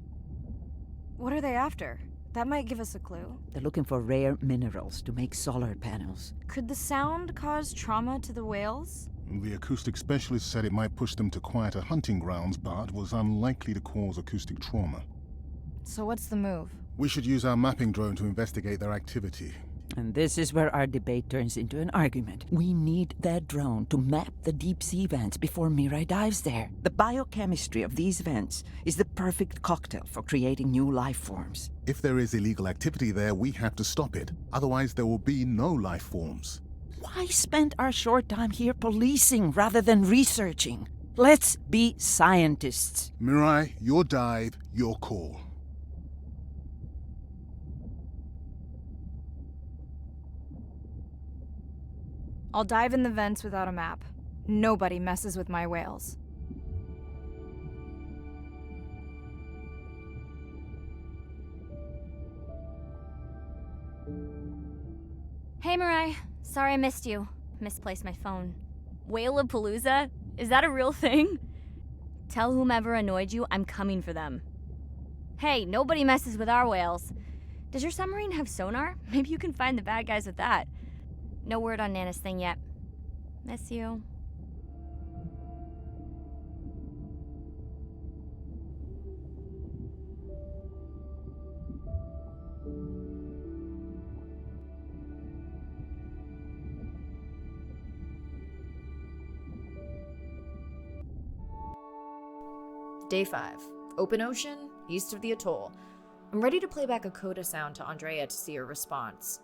What are they after? That might give us a clue. They're looking for rare minerals to make solar panels. Could the sound cause trauma to the whales? The acoustic specialist said it might push them to quieter hunting grounds, but was unlikely to cause acoustic trauma. So what's the move? We should use our mapping drone to investigate their activity. And this is where our debate turns into an argument. We need that drone to map the deep sea vents before Mirai dives there. The biochemistry of these vents is the perfect cocktail for creating new life forms. If there is illegal activity there, we have to stop it. Otherwise, there will be no life forms. Why spend our short time here policing rather than researching? Let's be scientists. Mirai, your dive, your call. I'll dive in the vents without a map. Nobody messes with my whales. Hey, Mirai. Sorry I missed you. Misplaced my phone. Whale-a-Palooza? Is that a real thing? Tell whomever annoyed you I'm coming for them. Hey, nobody messes with our whales. Does your submarine have sonar? Maybe you can find the bad guys with that. No word on Nana's thing yet. Miss you. Day 5. Open ocean, east of the atoll. I'm ready to play back a coda sound to Andrea to see her response.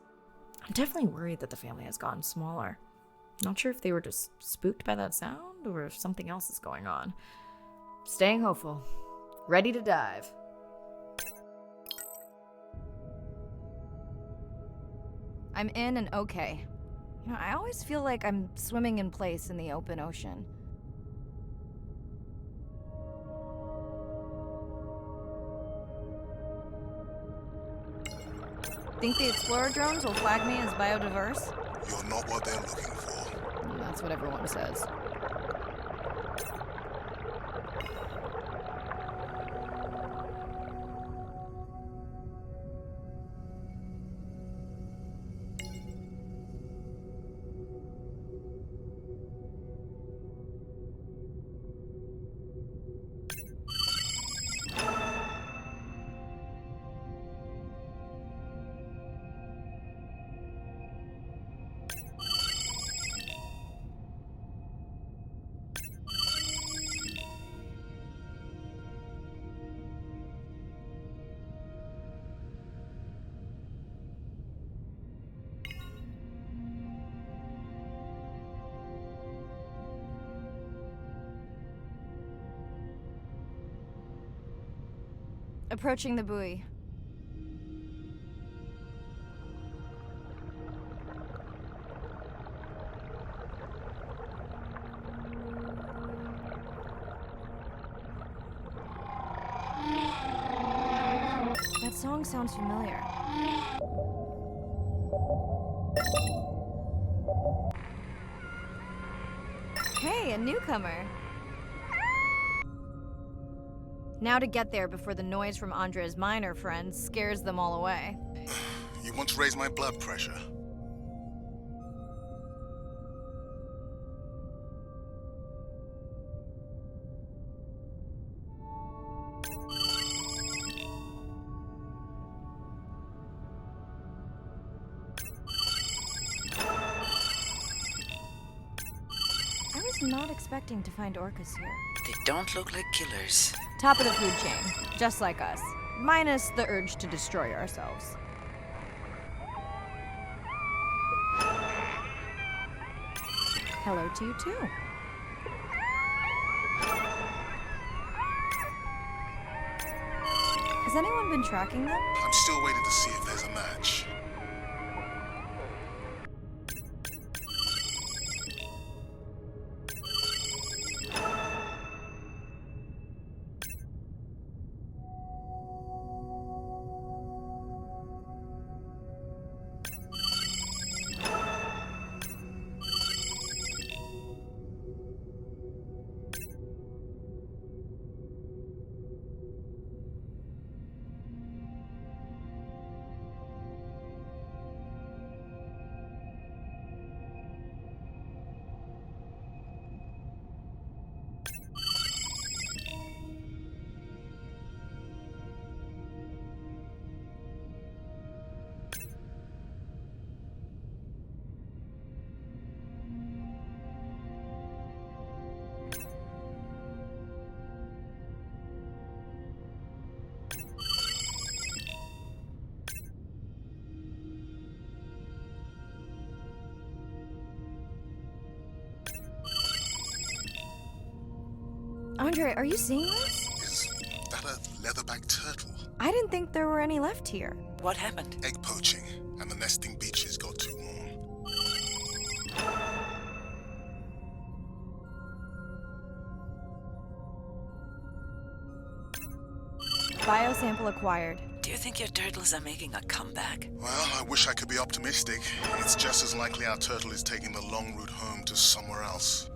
I'm definitely worried that the family has gotten smaller. Not sure if they were just spooked by that sound or if something else is going on. Staying hopeful. Ready to dive. I'm in and okay. I always feel like I'm swimming in place in the open ocean. Think the Explorer drones will flag me as biodiverse? You're not what they're looking for. That's what everyone says. Approaching the buoy. That song sounds familiar. Hey, a newcomer. Now to get there before the noise from Andre's minor friends scares them all away. You want to raise my blood pressure? I was not expecting to find orcas here. They don't look like killers. Top of the food chain, just like us. Minus the urge to destroy ourselves. Hello to you too. Has anyone been tracking them? I'm still waiting to see if there's a match. Andre, are you seeing this? Is that a leatherback turtle? I didn't think there were any left here. What happened? Egg poaching, and the nesting beaches got too warm. Biosample acquired. Do you think your turtles are making a comeback? Well, I wish I could be optimistic. It's just as likely our turtle is taking the long route home to somewhere else.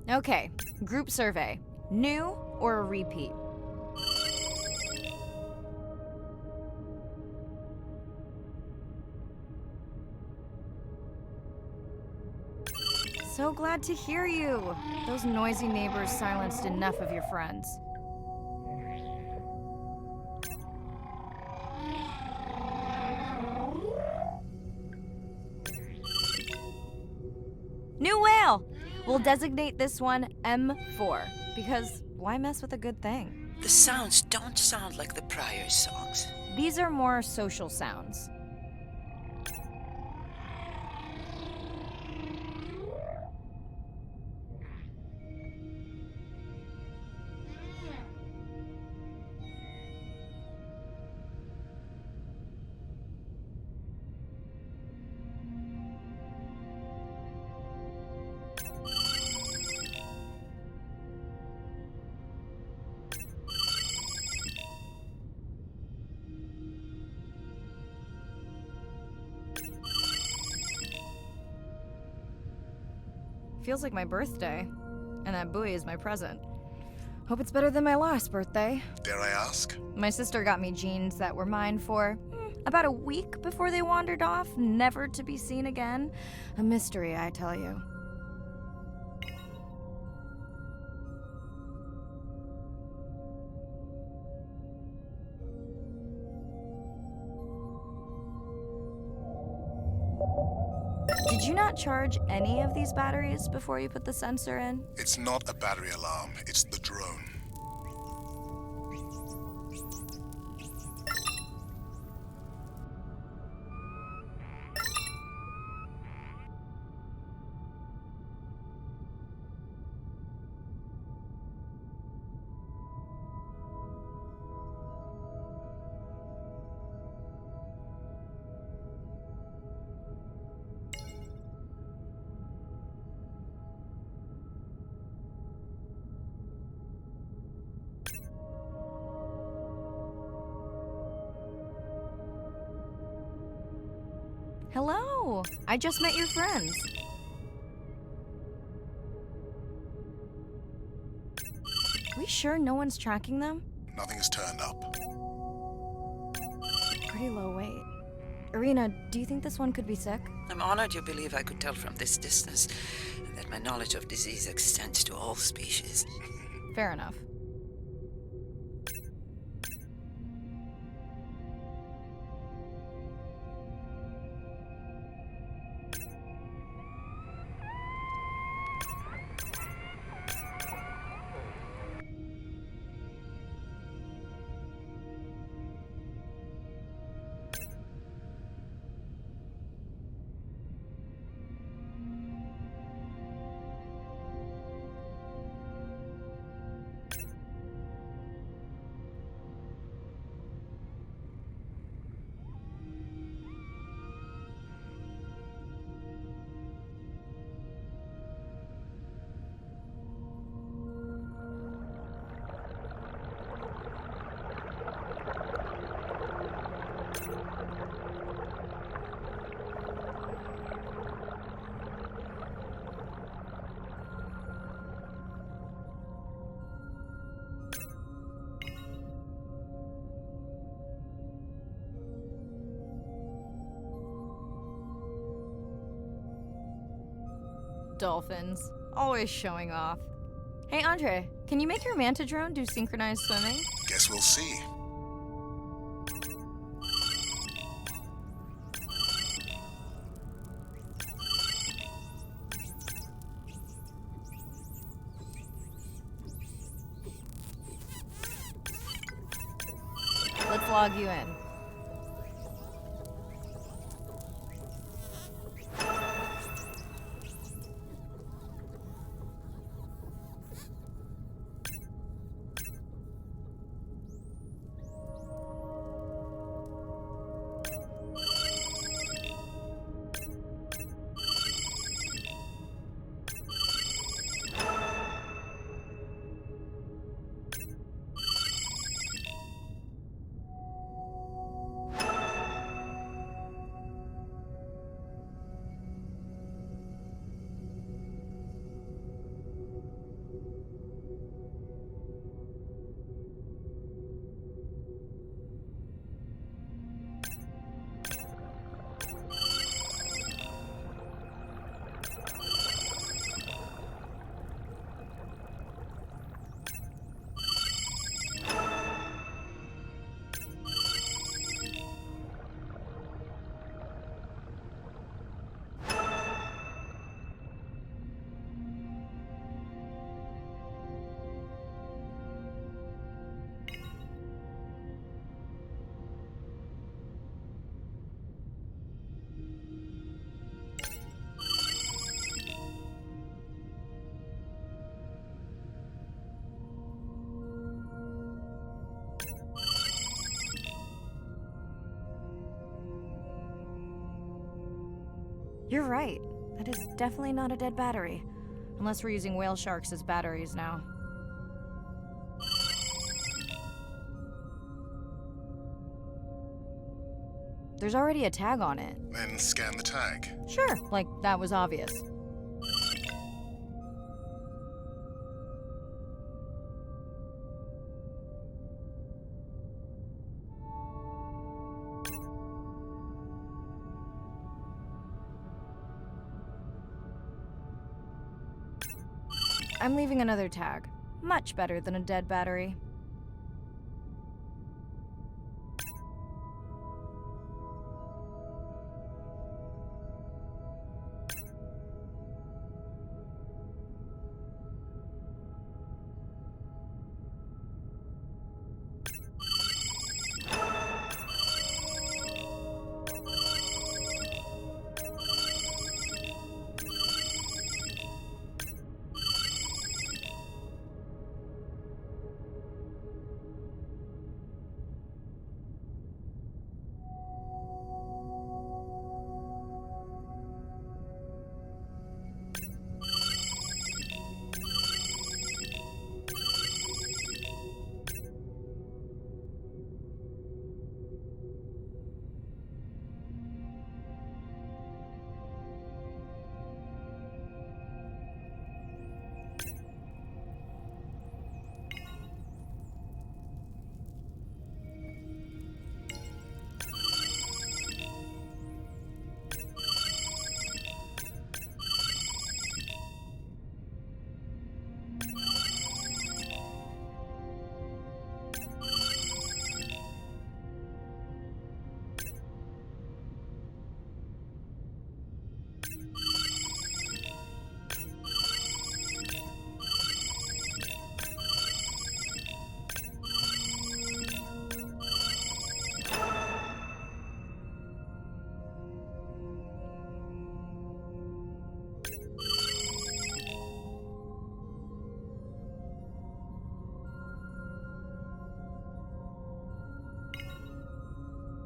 Okay, group survey. New or a repeat? So glad to hear you. Those noisy neighbors silenced enough of your friends. New whale! We'll designate this one M4, because why mess with a good thing? The sounds don't sound like the prior songs. These are more social sounds. Feels like my birthday, and that buoy is my present. Hope it's better than my last birthday. Dare I ask? My sister got me jeans that were mine for about a week before they wandered off, never to be seen again. A mystery, I tell you. you not charge any of these batteries before you put the sensor in? It's not a battery alarm, it's the drone. Hello! I just met your friends. We sure no one's tracking them? Nothing has turned up. Pretty low weight. Irina, do you think this one could be sick? I'm honored you believe I could tell from this distance and that my knowledge of disease extends to all species. Fair enough. Dolphins. Always showing off. Hey, Andre, can you make your manta drone do synchronized swimming? Guess we'll see. Let's log you in. You're right. That is definitely not a dead battery. Unless we're using whale sharks as batteries now. There's already a tag on it. Then scan the tag. Sure, like that was obvious. I'm leaving another tag. Much better than a dead battery.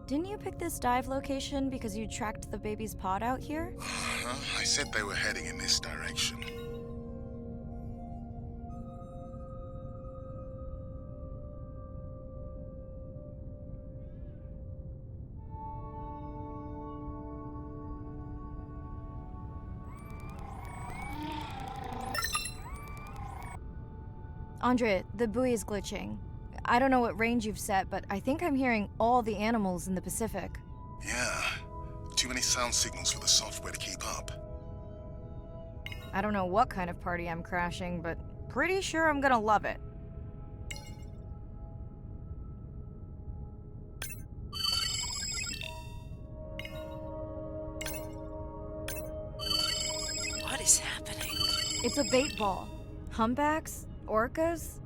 didn't you pick this dive location because you tracked the baby's pod out here? I said they were heading in this direction. Andre, the buoy is glitching. I don't know what range you've set, but I think I'm hearing all the animals in the Pacific. Yeah. Too many sound signals for the software to keep up. I don't know what kind of party I'm crashing, but pretty sure I'm gonna love it. What is happening? It's a bait ball. Humpbacks? Orcas?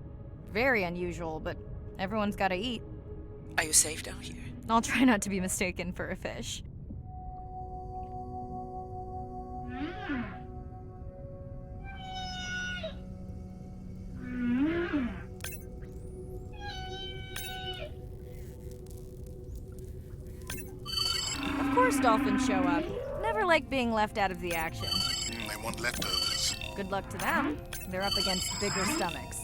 Very unusual, but everyone's gotta eat. Are you safe down here? I'll try not to be mistaken for a fish. Of course dolphins show up. Never like being left out of the action. They want leftovers. Good luck to them. They're up against bigger stomachs.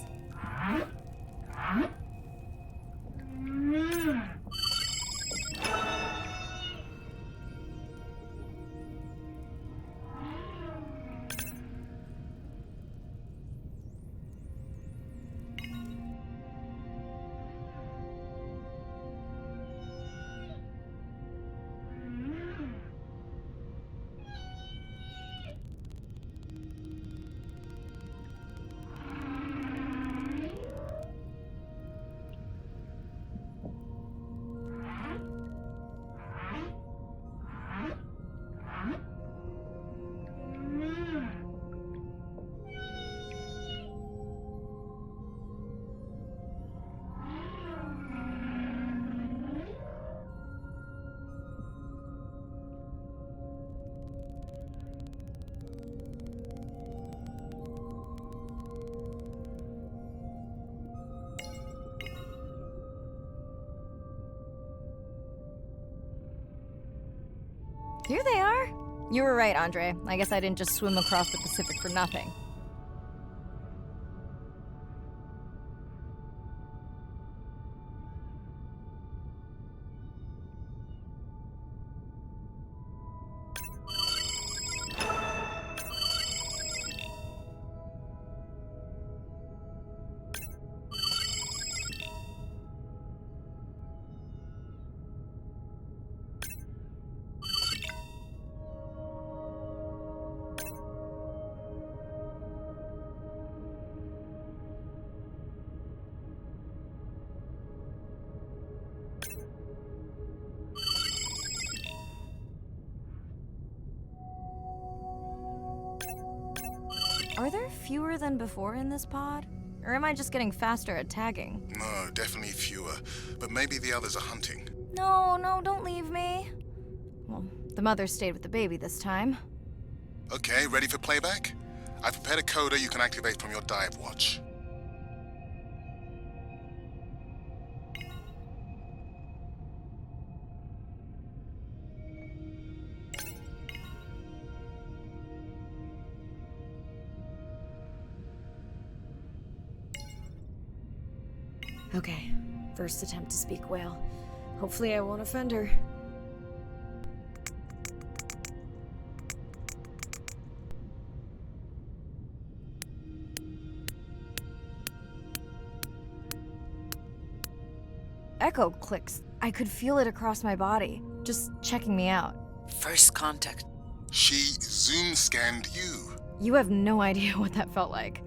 Here they are. You were right, Andre. I guess I didn't just swim across the Pacific for nothing. Are there fewer than before in this pod? Or am I just getting faster at tagging? No, definitely fewer. But maybe the others are hunting. No, don't leave me. Well, the mother stayed with the baby this time. Okay, ready for playback? I've prepared a coder you can activate from your dive watch. Okay, first attempt to speak whale. Hopefully I won't offend her. Echo clicks. I could feel it across my body, just checking me out. First contact. She zoom scanned you. You have no idea what that felt like.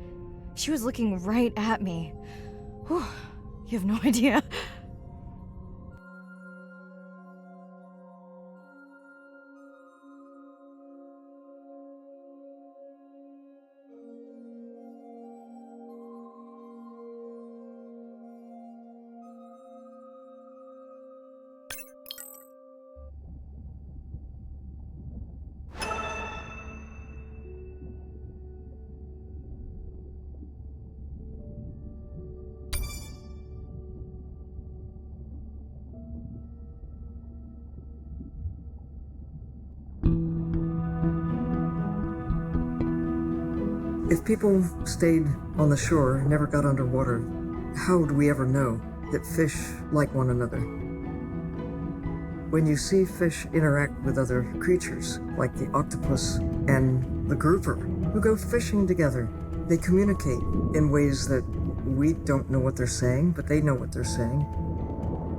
She was looking right at me. Whew, you have no idea. If people stayed on the shore and never got underwater, how would we ever know that fish like one another? When you see fish interact with other creatures, like the octopus and the grouper, who go fishing together, they communicate in ways that we don't know what they're saying, but they know what they're saying.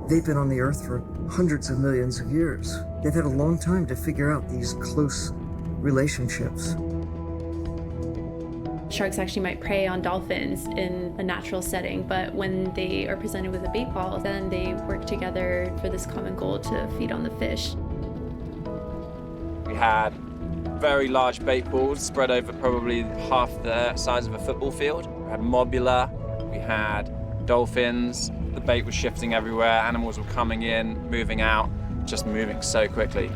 They've been on the Earth for hundreds of millions of years. They've had a long time to figure out these close relationships. Sharks actually might prey on dolphins in a natural setting, but when they are presented with a bait ball, then they work together for this common goal to feed on the fish. We had very large bait balls spread over probably half the size of a football field. We had mobula, we had dolphins, the bait was shifting everywhere, animals were coming in, moving out, just moving so quickly.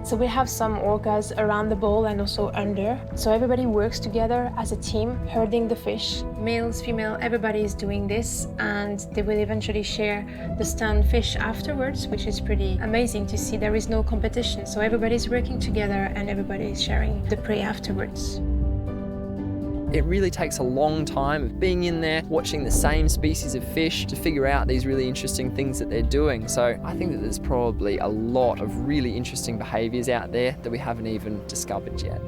So we have some orcas around the bowl and also under. So everybody works together as a team, herding the fish. Males, female, everybody is doing this, and they will eventually share the stunned fish afterwards, which is pretty amazing to see. There is no competition, so everybody's working together and everybody is sharing the prey afterwards. It really takes a long time of being in there, watching the same species of fish to figure out these really interesting things that they're doing. So I think that there's probably a lot of really interesting behaviours out there that we haven't even discovered yet.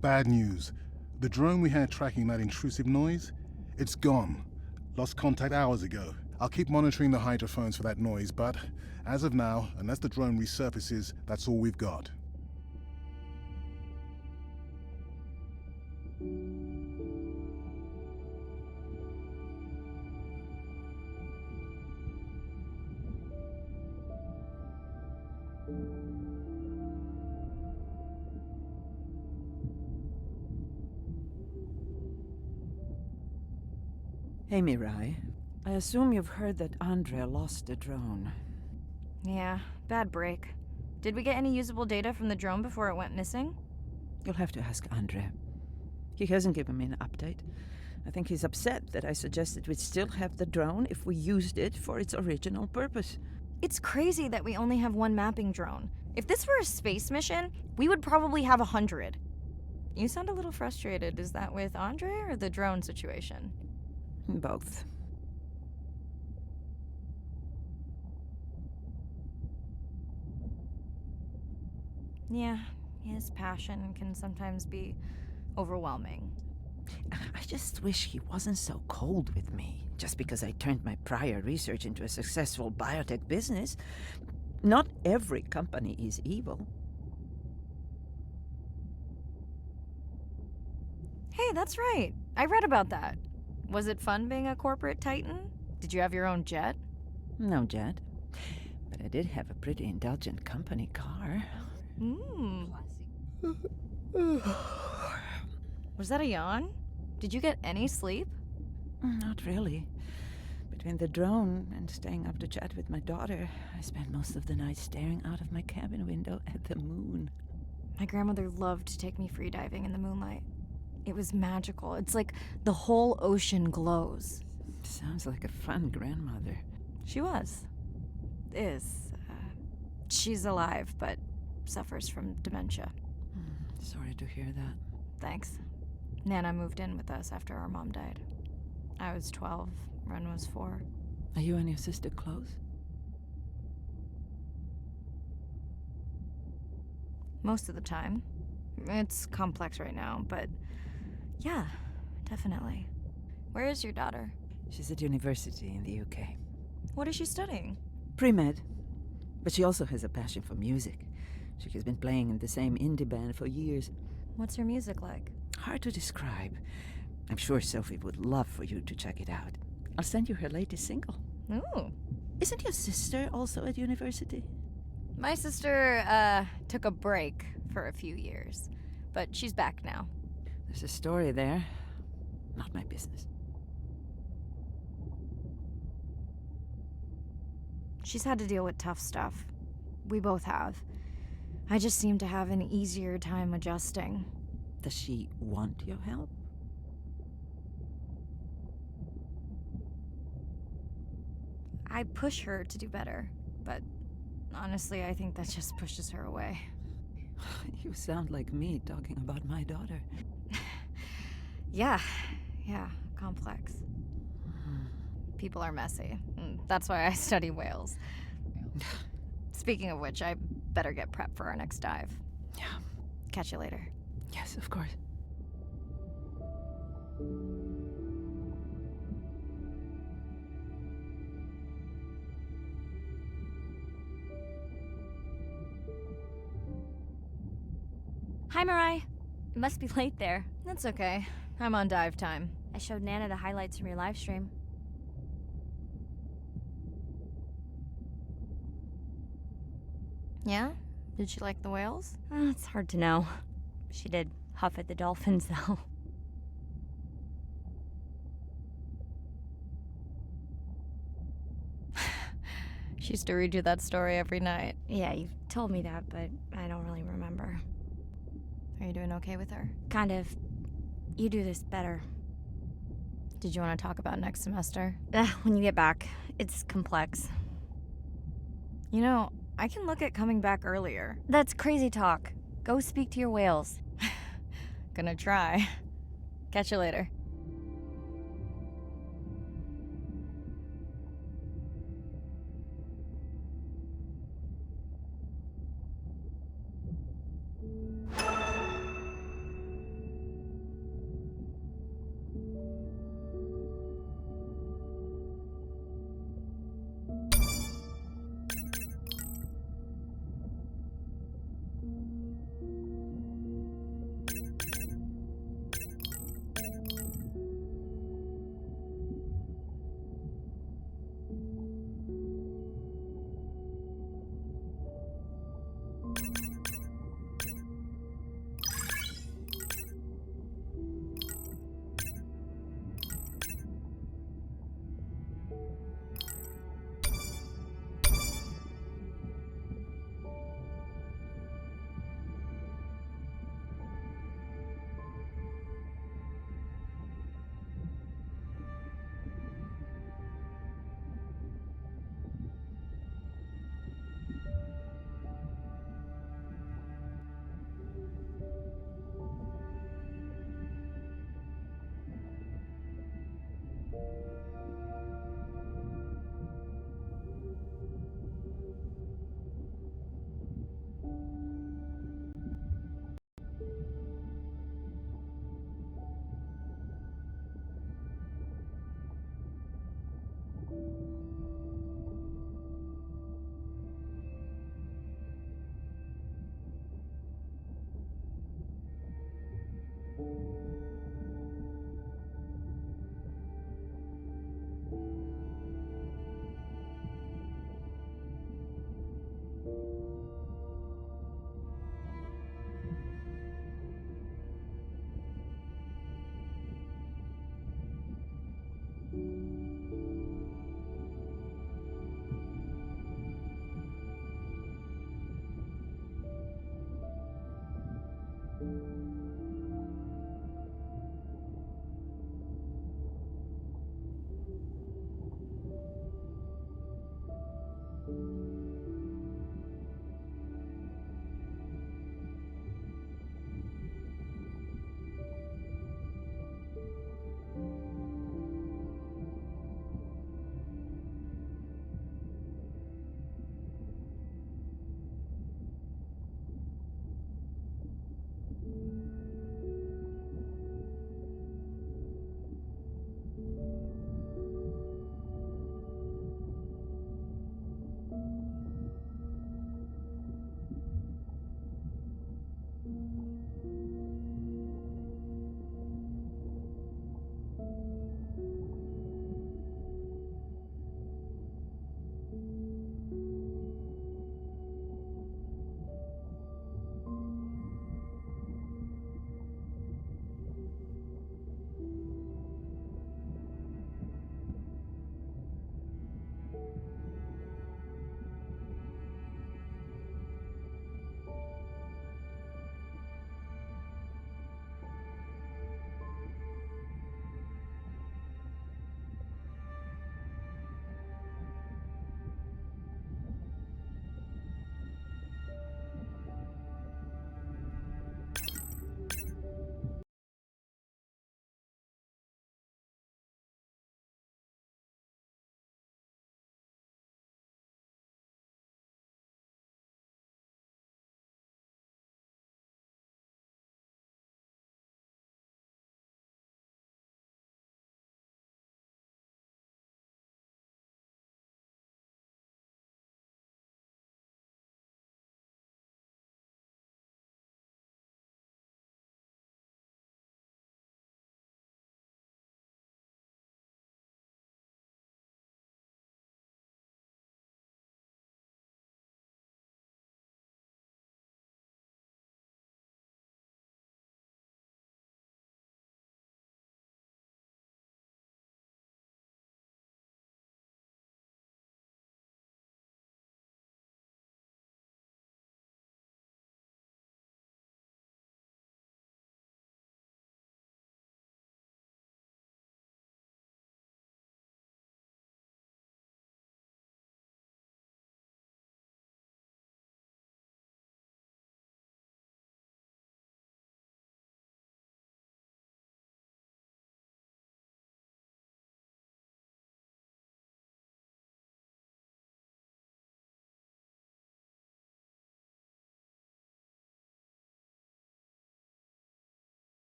Bad news. The drone we had tracking that intrusive noise, it's gone. Lost contact hours ago. I'll keep monitoring the hydrophones for that noise, but as of now, unless the drone resurfaces, that's all we've got. Hey, Mirai. I assume you've heard that Andre lost a drone. Yeah, bad break. Did we get any usable data from the drone before it went missing? You'll have to ask Andre. He hasn't given me an update. I think he's upset that I suggested we'd still have the drone if we used it for its original purpose. It's crazy that we only have one mapping drone. If this were a space mission, we would probably have 100. You sound a little frustrated. Is that with Andre or the drone situation? Both. Yeah, his passion can sometimes be overwhelming. I just wish he wasn't so cold with me, just because I turned my prior research into a successful biotech business. Not every company is evil. Hey, that's right. I read about that. Was it fun being a corporate titan? Did you have your own jet? No jet. But I did have a pretty indulgent company car. Was that a yawn? Did you get any sleep? Not really. Between the drone and staying up to chat with my daughter, I spent most of the night staring out of my cabin window at the moon. My grandmother loved to take me free diving in the moonlight. It was magical. It's like the whole ocean glows. Sounds like a fun grandmother. She was. Is. She's alive, but suffers from dementia. Sorry to hear that. Thanks. Nana moved in with us after our mom died. I was 12, Ren was 4. Are you and your sister close? Most of the time. It's complex right now, but yeah, definitely. Where is your daughter? She's at university in the UK. What is she studying? Pre-med. But she also has a passion for music. She has been playing in the same indie band for years. What's her music like? Hard to describe. I'm sure Sophie would love for you to check it out. I'll send you her latest single. Ooh. Isn't your sister also at university? My sister, took a break for a few years, but she's back now. There's a story there. Not my business. She's had to deal with tough stuff. We both have. I just seem to have an easier time adjusting. Does she want your help? I push her to do better, but honestly, I think that just pushes her away. You sound like me talking about my daughter. Yeah, complex. People are messy. That's why I study whales. Speaking of which, I better get prepped for our next dive. Yeah. Catch you later. Yes, of course. Hi, Mirai. It must be late there. That's okay. I'm on dive time. I showed Nana the highlights from your live stream. Yeah? Did she like the whales? It's hard to know. She did huff at the dolphins, though. She used to read you that story every night. Yeah, you've told me that, but I don't really remember. Are you doing okay with her? Kind of. You do this better. Did you want to talk about next semester? When you get back. It's complex. You know, I can look at coming back earlier. That's crazy talk. Go speak to your whales. Gonna try. Catch you later.